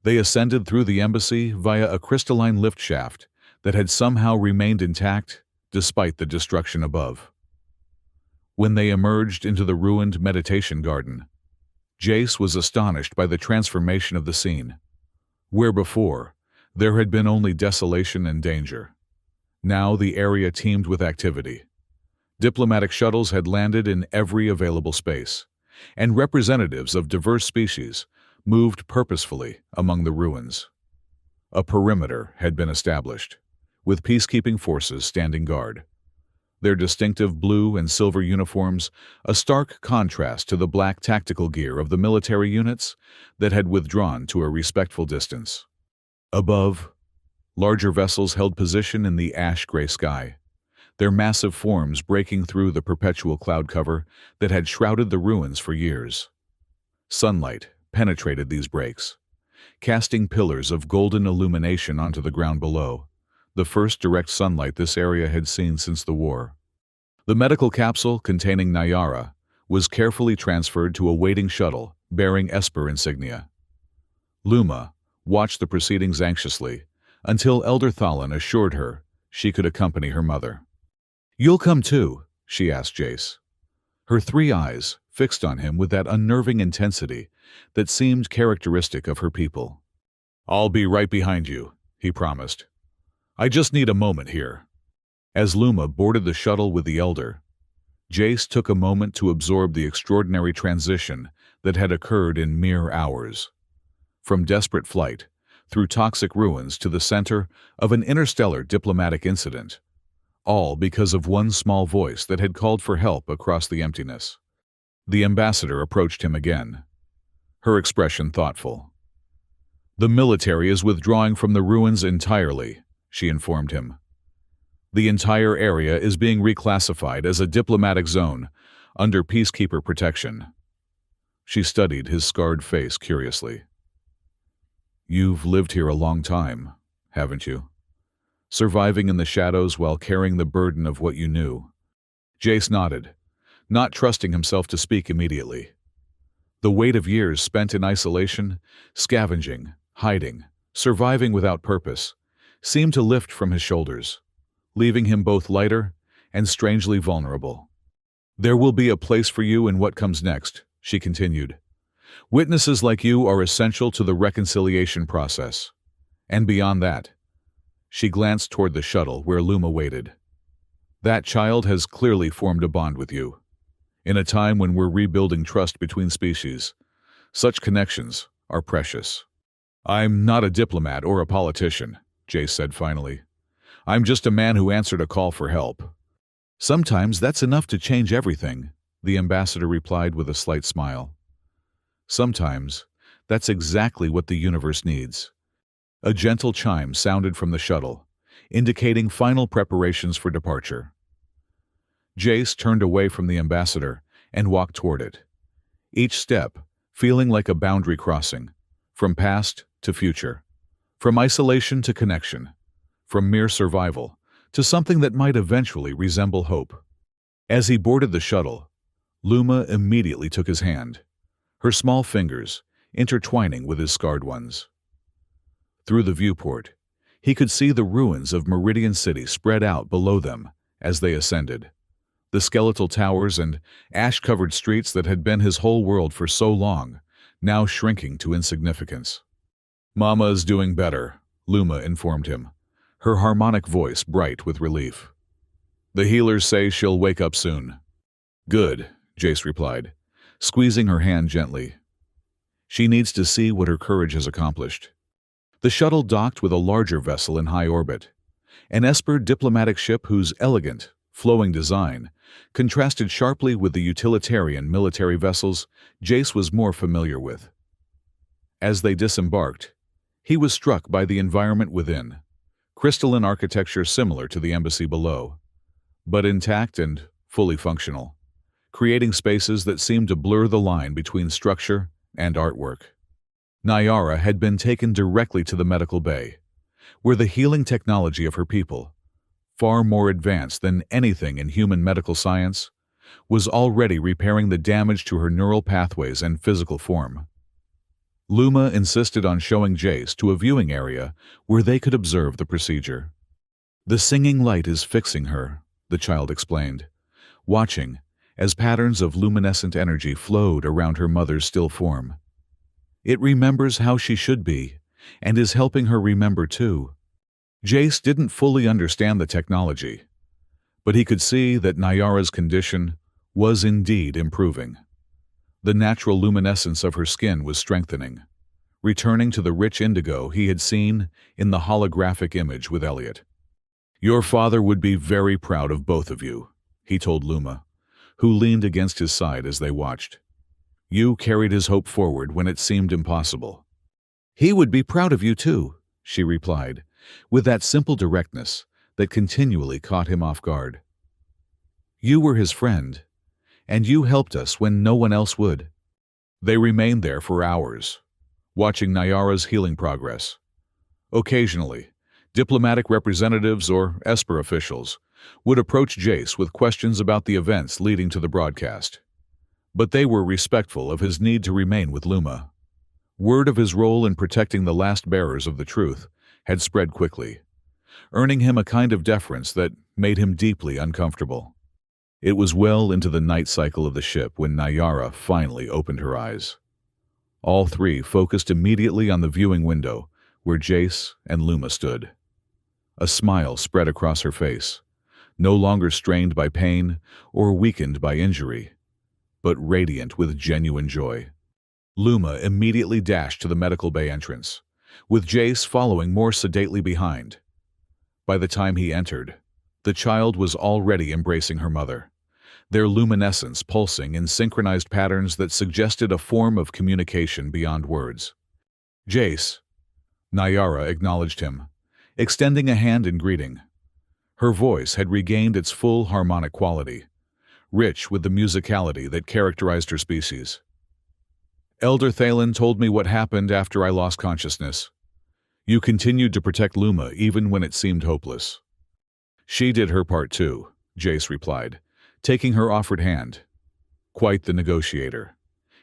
They ascended through the embassy via a crystalline lift shaft that had somehow remained intact despite the destruction above. When they emerged into the ruined meditation garden, Jace was astonished by the transformation of the scene. Where before, there had been only desolation and danger. Now the area teemed with activity. Diplomatic shuttles had landed in every available space, and representatives of diverse species moved purposefully among the ruins. A perimeter had been established, with peacekeeping forces standing guard. Their distinctive blue and silver uniforms a stark contrast to the black tactical gear of the military units that had withdrawn to a respectful distance. Above, larger vessels held position in the ash-gray sky, their massive forms breaking through the perpetual cloud cover that had shrouded the ruins for years. Sunlight penetrated these breaks, casting pillars of golden illumination onto the ground below, the first direct sunlight this area had seen since the war. The medical capsule containing Nyara was carefully transferred to a waiting shuttle bearing Esper insignia. Luma watched the proceedings anxiously until Elder Thalin assured her she could accompany her mother. "You'll come too?" she asked Jace, her three eyes fixed on him with that unnerving intensity that seemed characteristic of her people. "I'll be right behind you," he promised. "I just need a moment here." As Luma boarded the shuttle with the elder, Jace took a moment to absorb the extraordinary transition that had occurred in mere hours. From desperate flight, through toxic ruins to the center of an interstellar diplomatic incident, all because of one small voice that had called for help across the emptiness. The ambassador approached him again, her expression thoughtful. "The military is withdrawing from the ruins entirely," she informed him. "The entire area is being reclassified as a diplomatic zone under peacekeeper protection." She studied his scarred face curiously. "You've lived here a long time, haven't you? Surviving in the shadows while carrying the burden of what you knew." Jace nodded, not trusting himself to speak immediately. The weight of years spent in isolation, scavenging, hiding, surviving without purpose, seemed to lift from his shoulders, leaving him both lighter and strangely vulnerable. "There will be a place for you in what comes next," she continued, Witnesses like you are essential to the reconciliation process. And beyond that, she glanced toward the shuttle where Luma waited. That child has clearly formed a bond with you. In a time when we're rebuilding trust between species, such connections are precious. I'm not a diplomat or a politician, Jace said finally. I'm just a man who answered a call for help. Sometimes that's enough to change everything, the ambassador replied with a slight smile. Sometimes that's exactly what the universe needs. A gentle chime sounded from the shuttle, indicating final preparations for departure. Jace turned away from the ambassador and walked toward it, each step feeling like a boundary crossing, from past to future, from isolation to connection, from mere survival to something that might eventually resemble hope. As he boarded the shuttle, Luma immediately took his hand, her small fingers intertwining with his scarred ones. Through the viewport, he could see the ruins of Meridian City spread out below them as they ascended. The skeletal towers and ash-covered streets that had been his whole world for so long, now shrinking to insignificance. "Mama is doing better," Luma informed him, her harmonic voice bright with relief. "The healers say she'll wake up soon." "Good," Jace replied, squeezing her hand gently. "She needs to see what her courage has accomplished." The shuttle docked with a larger vessel in high orbit, an Esper diplomatic ship whose elegant, flowing design contrasted sharply with the utilitarian military vessels Jace was more familiar with. As they disembarked, he was struck by the environment within, crystalline architecture similar to the embassy below, but intact and fully functional, creating spaces that seemed to blur the line between structure and artwork. Nyara had been taken directly to the medical bay, where the healing technology of her people, far more advanced than anything in human medical science, was already repairing the damage to her neural pathways and physical form. Luma insisted on showing Jace to a viewing area where they could observe the procedure. "The singing light is fixing her," the child explained, watching as patterns of luminescent energy flowed around her mother's still form. "It remembers how she should be, and is helping her remember too." Jace didn't fully understand the technology, but he could see that Nyara's condition was indeed improving. The natural luminescence of her skin was strengthening, returning to the rich indigo he had seen in the holographic image with Elliot. "Your father would be very proud of both of you," he told Luma, who leaned against his side as they watched. "You carried his hope forward when it seemed impossible." "He would be proud of you too," she replied, with that simple directness that continually caught him off guard. "You were his friend, and you helped us when no one else would." They remained there for hours, watching Nyara's healing progress. Occasionally, diplomatic representatives or Esper officials would approach Jace with questions about the events leading to the broadcast, but they were respectful of his need to remain with Luma. Word of his role in protecting the last bearers of the truth had spread quickly, earning him a kind of deference that made him deeply uncomfortable. It was well into the night cycle of the ship when Nyara finally opened her eyes. All three focused immediately on the viewing window where Jace and Luma stood. A smile spread across her face, no longer strained by pain or weakened by injury, but radiant with genuine joy. Luma immediately dashed to the medical bay entrance, with Jace following more sedately behind. By the time he entered, the child was already embracing her mother, their luminescence pulsing in synchronized patterns that suggested a form of communication beyond words. "Jace," Nyara acknowledged him, extending a hand in greeting. Her voice had regained its full harmonic quality, rich with the musicality that characterized her species. "Elder Thalen told me what happened after I lost consciousness. You continued to protect Luma even when it seemed hopeless." "She did her part too," Jace replied, taking her offered hand. "Quite the negotiator.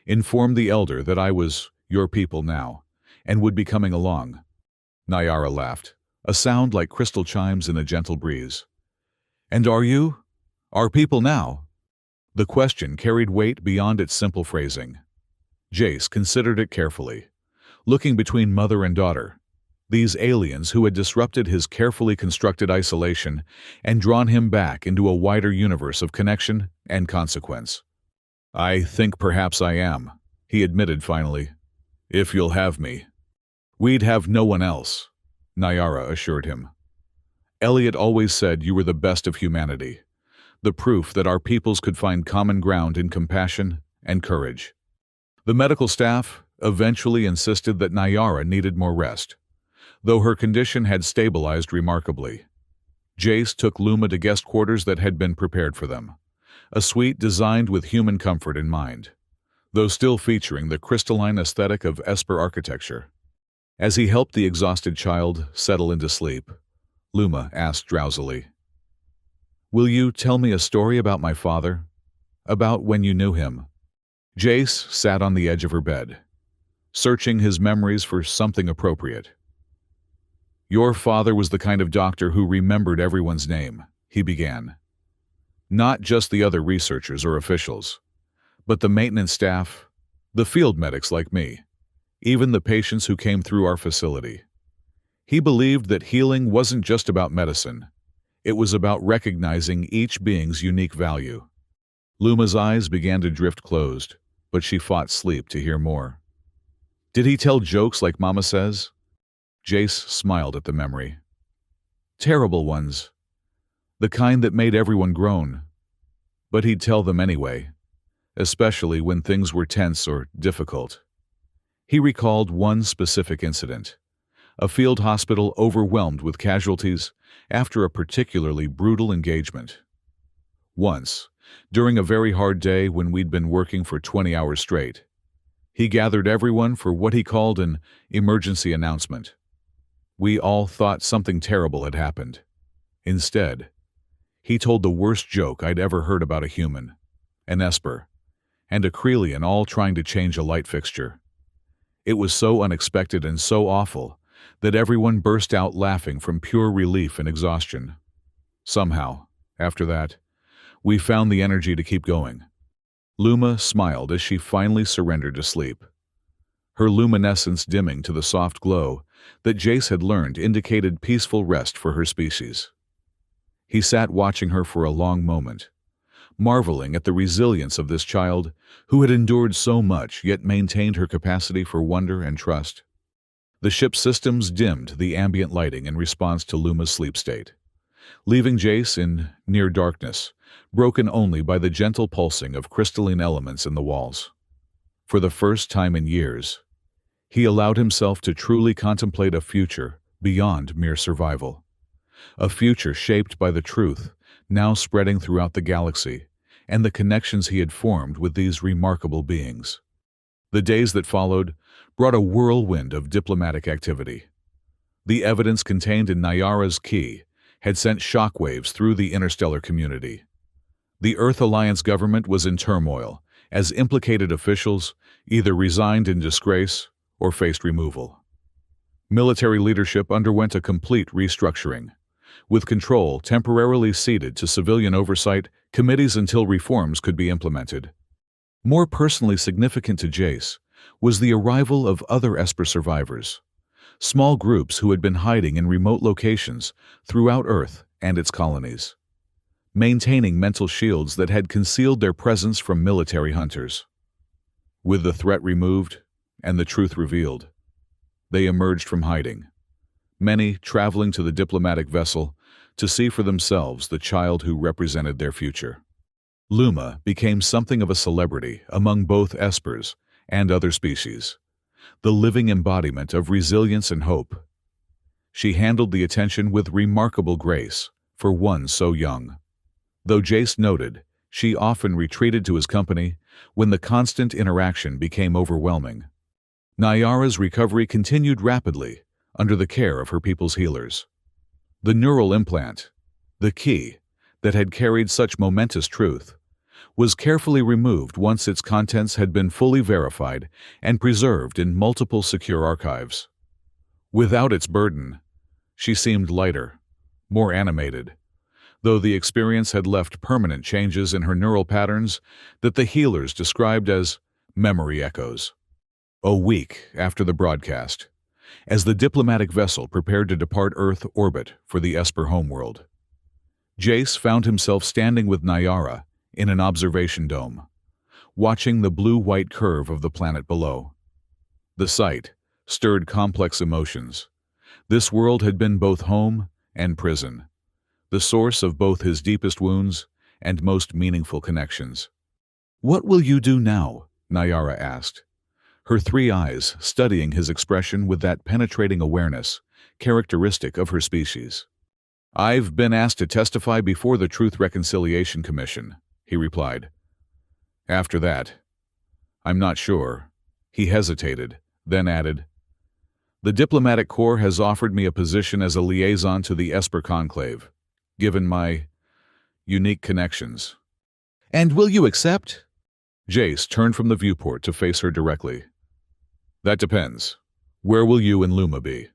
Informed the elder that I was your people now, and would be coming along." Nyara laughed, a sound like crystal chimes in a gentle breeze. "And are you? Our people now?" The question carried weight beyond its simple phrasing. Jace considered it carefully, looking between mother and daughter, these aliens who had disrupted his carefully constructed isolation and drawn him back into a wider universe of connection and consequence. "I think perhaps I am," he admitted finally. "If you'll have me." "We'd have no one else," Nyara assured him. "Elliot always said you were the best of humanity, the proof that our peoples could find common ground in compassion and courage." The medical staff eventually insisted that Nyara needed more rest, though her condition had stabilized remarkably. Jace took Luma to guest quarters that had been prepared for them, a suite designed with human comfort in mind, though still featuring the crystalline aesthetic of Esper architecture. As he helped the exhausted child settle into sleep, Luma asked drowsily, "Will you tell me a story about my father? About when you knew him?" Jace sat on the edge of her bed, searching his memories for something appropriate. "Your father was the kind of doctor who remembered everyone's name," he began. "Not just the other researchers or officials, but the maintenance staff, the field medics like me, even the patients who came through our facility. He believed that healing wasn't just about medicine. It was about recognizing each being's unique value." Luma's eyes began to drift closed, but she fought sleep to hear more. "Did he tell jokes like Mama says?" Jace smiled at the memory. "Terrible ones. The kind that made everyone groan. But he'd tell them anyway, especially when things were tense or difficult." He recalled one specific incident, a field hospital overwhelmed with casualties after a particularly brutal engagement. Once, during a very hard day when we'd been working for 20 hours straight, he gathered everyone for what he called an emergency announcement. We all thought something terrible had happened. Instead, he told the worst joke I'd ever heard about a human, an Esper, and a Krelian all trying to change a light fixture. It was so unexpected and so awful that everyone burst out laughing from pure relief and exhaustion. Somehow, after that, we found the energy to keep going. Luma smiled as she finally surrendered to sleep, her luminescence dimming to the soft glow that Jace had learned indicated peaceful rest for her species. He sat watching her for a long moment, marveling at the resilience of this child who had endured so much yet maintained her capacity for wonder and trust. The ship's systems dimmed the ambient lighting in response to Luma's sleep state, leaving Jace in near darkness, broken only by the gentle pulsing of crystalline elements in the walls. For the first time in years, he allowed himself to truly contemplate a future beyond mere survival. A future shaped by the truth now spreading throughout the galaxy and the connections he had formed with these remarkable beings. The days that followed brought a whirlwind of diplomatic activity. The evidence contained in Nyara's key had sent shockwaves through the interstellar community. The Earth Alliance government was in turmoil as implicated officials either resigned in disgrace or faced removal. Military leadership underwent a complete restructuring, with control temporarily ceded to civilian oversight committees until reforms could be implemented. More personally significant to Jace was the arrival of other Esper survivors, small groups who had been hiding in remote locations throughout Earth and its colonies, maintaining mental shields that had concealed their presence from military hunters. With the threat removed and the truth revealed, they emerged from hiding, many traveling to the diplomatic vessel to see for themselves the child who represented their future. Luma became something of a celebrity among both Espers and other species, the living embodiment of resilience and hope. She handled the attention with remarkable grace for one so young. Though Jace noted, she often retreated to his company when the constant interaction became overwhelming. Nyara's recovery continued rapidly under the care of her people's healers. The neural implant, the key that had carried such momentous truth, was carefully removed once its contents had been fully verified and preserved in multiple secure archives. Without its burden, she seemed lighter, more animated, though the experience had left permanent changes in her neural patterns that the healers described as memory echoes. A week after the broadcast, as the diplomatic vessel prepared to depart Earth orbit for the Esper homeworld, Jace found himself standing with Nyara in an observation dome, watching the blue-white curve of the planet below. The sight stirred complex emotions. This world had been both home and prison, the source of both his deepest wounds and most meaningful connections. "What will you do now?" Nyara asked, her three eyes studying his expression with that penetrating awareness characteristic of her species. "I've been asked to testify before the Truth Reconciliation Commission," he replied. "After that, I'm not sure." He hesitated, then added, "The Diplomatic Corps has offered me a position as a liaison to the Esper Conclave, given my unique connections." "And will you accept?" Jace turned from the viewport to face her directly. "That depends. Where will you and Luma be?"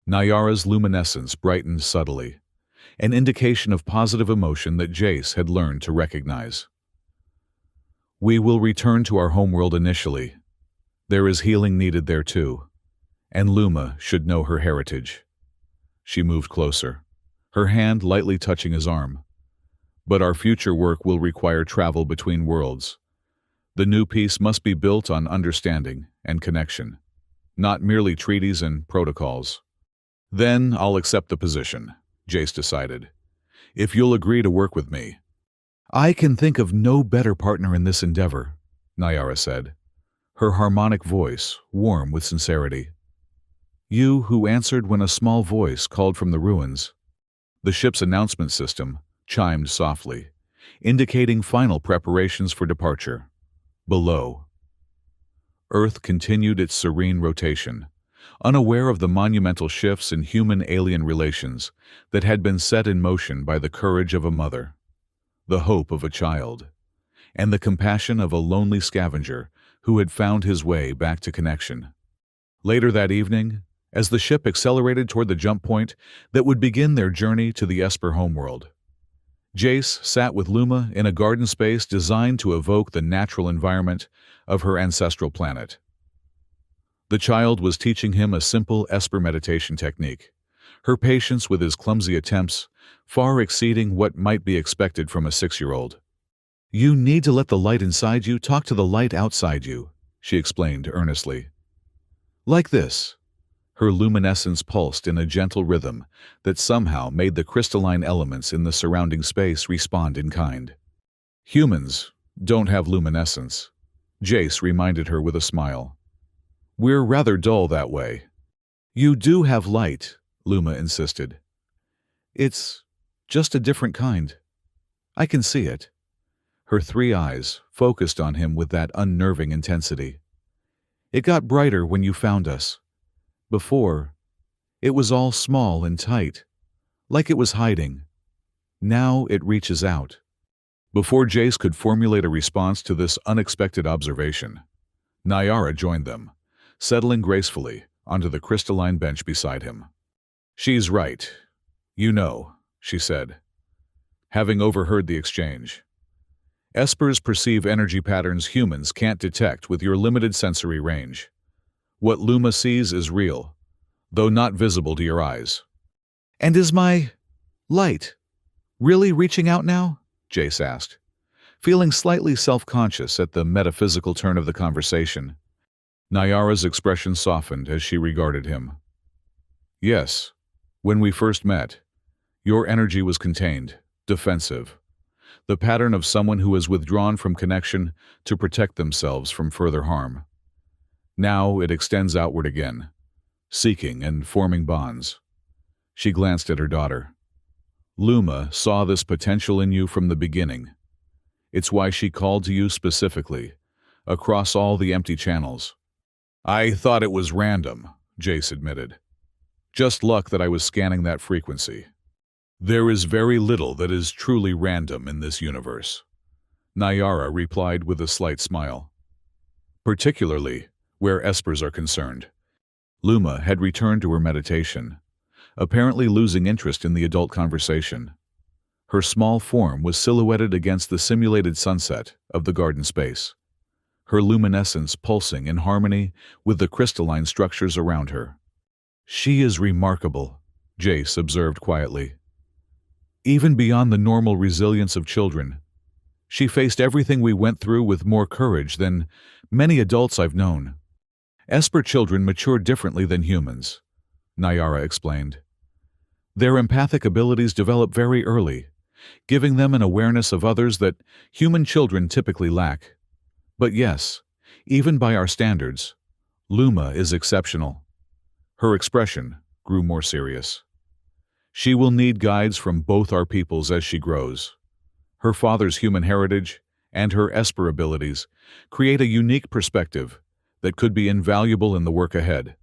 Nyara's luminescence brightened subtly, an indication of positive emotion that Jace had learned to recognize. "We will return to our homeworld initially. There is healing needed there too, and Luma should know her heritage." She moved closer, her hand lightly touching his arm. "But our future work will require travel between worlds. The new peace must be built on understanding and connection, not merely treaties and protocols." "Then I'll accept the position," Jace decided. "If you'll agree to work with me." "I can think of no better partner in this endeavor," Nyara said, her harmonic voice warm with sincerity. "You who answered when a small voice called from the ruins." The ship's announcement system chimed softly, indicating final preparations for departure. Below, Earth continued its serene rotation, unaware of the monumental shifts in human-alien relations that had been set in motion by the courage of a mother, the hope of a child, and the compassion of a lonely scavenger who had found his way back to connection. Later that evening, as the ship accelerated toward the jump point that would begin their journey to the Esper homeworld, Jace sat with Luma in a garden space designed to evoke the natural environment of her ancestral planet. The child was teaching him a simple Esper meditation technique, her patience with his clumsy attempts far exceeding what might be expected from a 6-year-old. "You need to let the light inside you talk to the light outside you," she explained earnestly. "Like this." Her luminescence pulsed in a gentle rhythm that somehow made the crystalline elements in the surrounding space respond in kind. "Humans don't have luminescence," Jace reminded her with a smile. "We're rather dull that way." "You do have light," Luma insisted. "It's just a different kind. I can see it." Her three eyes focused on him with that unnerving intensity. "It got brighter when you found us. Before, it was all small and tight, like it was hiding. Now it reaches out." Before Jace could formulate a response to this unexpected observation, Nyara joined them, settling gracefully onto the crystalline bench beside him. "She's right. You know," she said, having overheard the exchange. "Espers perceive energy patterns humans can't detect with your limited sensory range. What Luma sees is real, though not visible to your eyes." "And is my light really reaching out now?" Jace asked, feeling slightly self-conscious at the metaphysical turn of the conversation. Nyara's expression softened as she regarded him. "Yes, when we first met, your energy was contained, defensive, the pattern of someone who has withdrawn from connection to protect themselves from further harm. Now it extends outward again, seeking and forming bonds." She glanced at her daughter. "Luma saw this potential in you from the beginning. It's why she called to you specifically, across all the empty channels." "I thought it was random," Jace admitted. "Just luck that I was scanning that frequency." "There is very little that is truly random in this universe," Nyara replied with a slight smile. "Particularly where espers are concerned." Luma had returned to her meditation, apparently losing interest in the adult conversation. Her small form was silhouetted against the simulated sunset of the garden space, her luminescence pulsing in harmony with the crystalline structures around her. "She is remarkable," Jace observed quietly. "Even beyond the normal resilience of children, she faced everything we went through with more courage than many adults I've known. Esper children mature differently than humans," Nayara explained. "Their empathic abilities develop very early, giving them an awareness of others that human children typically lack. But yes, even by our standards, Luma is exceptional." Her expression grew more serious. "She will need guides from both our peoples as she grows. Her father's human heritage and her Esper abilities create a unique perspective that could be invaluable in the work ahead."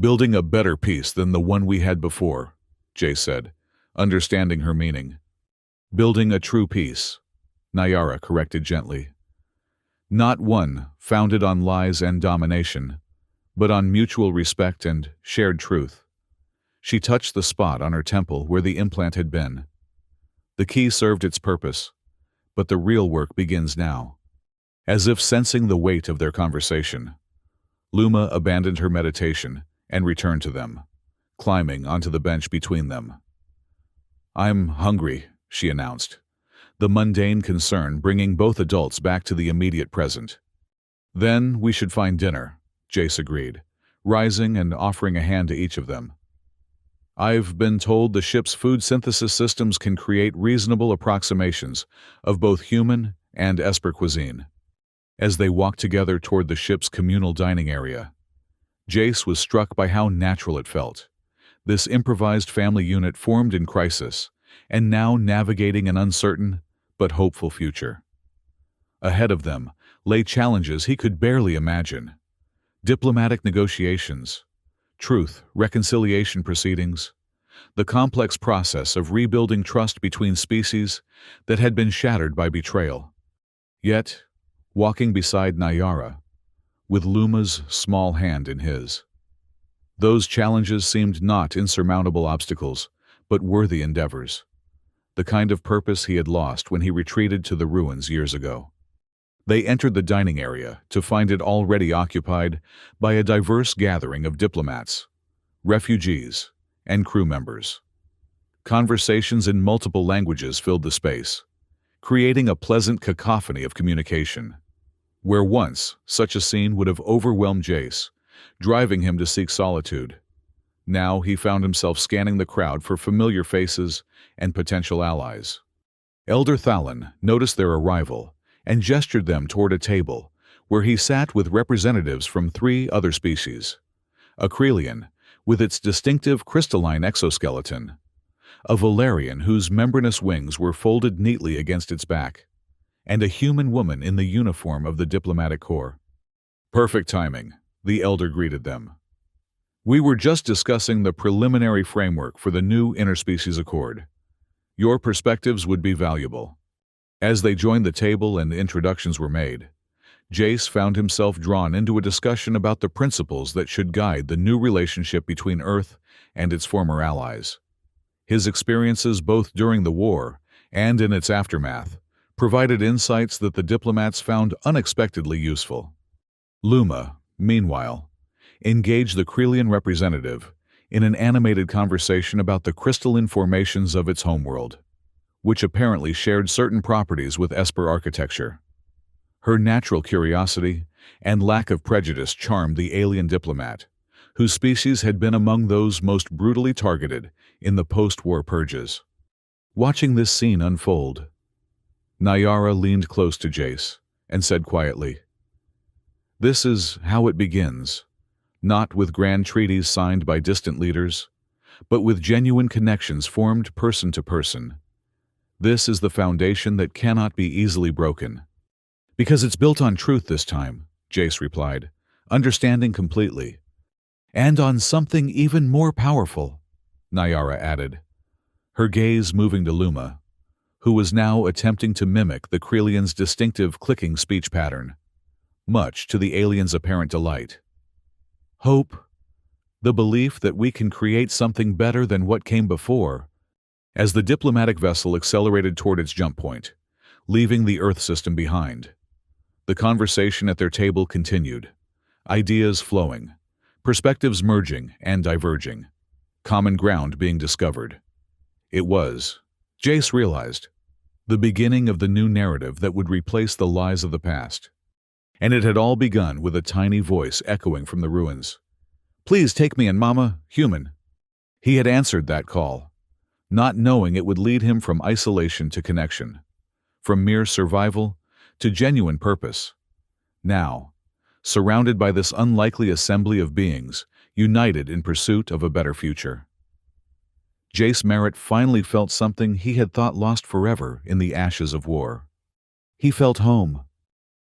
"Building a better peace than the one we had before," Jay said, understanding her meaning. "Building a true peace," Nayara corrected gently. "Not one founded on lies and domination, but on mutual respect and shared truth." She touched the spot on her temple where the implant had been. The key served its purpose, but the real work begins now. As if sensing the weight of their conversation, Luma abandoned her meditation and returned to them, climbing onto the bench between them. "I'm hungry," she announced, the mundane concern bringing both adults back to the immediate present. "Then we should find dinner," Jace agreed, rising and offering a hand to each of them. "I've been told the ship's food synthesis systems can create reasonable approximations of both human and Esper cuisine." As they walked together toward the ship's communal dining area, Jace was struck by how natural it felt. This improvised family unit formed in crisis, and now navigating an uncertain but hopeful future. Ahead of them lay challenges he could barely imagine: diplomatic negotiations, truth, reconciliation proceedings, the complex process of rebuilding trust between species that had been shattered by betrayal. Yet, walking beside Nayara, with Luma's small hand in his, those challenges seemed not insurmountable obstacles, but worthy endeavors, the kind of purpose he had lost when he retreated to the ruins years ago. They entered the dining area to find it already occupied by a diverse gathering of diplomats, refugees, and crew members. Conversations in multiple languages filled the space, creating a pleasant cacophony of communication. Where once such a scene would have overwhelmed Jace, driving him to seek solitude, now he found himself scanning the crowd for familiar faces and potential allies. Elder Thalon noticed their arrival and gestured them toward a table where he sat with representatives from 3 other species: a Krelian, with its distinctive crystalline exoskeleton, a Valerian whose membranous wings were folded neatly against its back, and a human woman in the uniform of the diplomatic corps. "Perfect timing," the elder greeted them. "We were just discussing the preliminary framework for the new interspecies accord. Your perspectives would be valuable." As they joined the table and introductions were made, Jace found himself drawn into a discussion about the principles that should guide the new relationship between Earth and its former allies. His experiences both during the war and in its aftermath provided insights that the diplomats found unexpectedly useful. Luma, meanwhile, engaged the Krelian representative in an animated conversation about the crystalline formations of its homeworld, which apparently shared certain properties with Esper architecture. Her natural curiosity and lack of prejudice charmed the alien diplomat, whose species had been among those most brutally targeted in the post-war purges. Watching this scene unfold, Nayara leaned close to Jace and said quietly, "This is how it begins, not with grand treaties signed by distant leaders, but with genuine connections formed person to person. This is the foundation that cannot be easily broken." "Because it's built on truth this time," Jace replied, understanding completely. "And on something even more powerful," Nayara added, her gaze moving to Luma, who was now attempting to mimic the Krelian's distinctive clicking speech pattern, much to the alien's apparent delight. "Hope, the belief that we can create something better than what came before." As the diplomatic vessel accelerated toward its jump point, leaving the Earth system behind, The conversation at their table continued, ideas flowing, perspectives merging and diverging, common ground being discovered. It was, Jace realized, the beginning of the new narrative that would replace the lies of the past. And it had all begun with a tiny voice echoing from the ruins. "Please take me in, Mama, human." He had answered that call, not knowing it would lead him from isolation to connection, from mere survival to genuine purpose. Now, surrounded by this unlikely assembly of beings, united in pursuit of a better future. Jace Merritt finally felt something he had thought lost forever in the ashes of war. He felt home,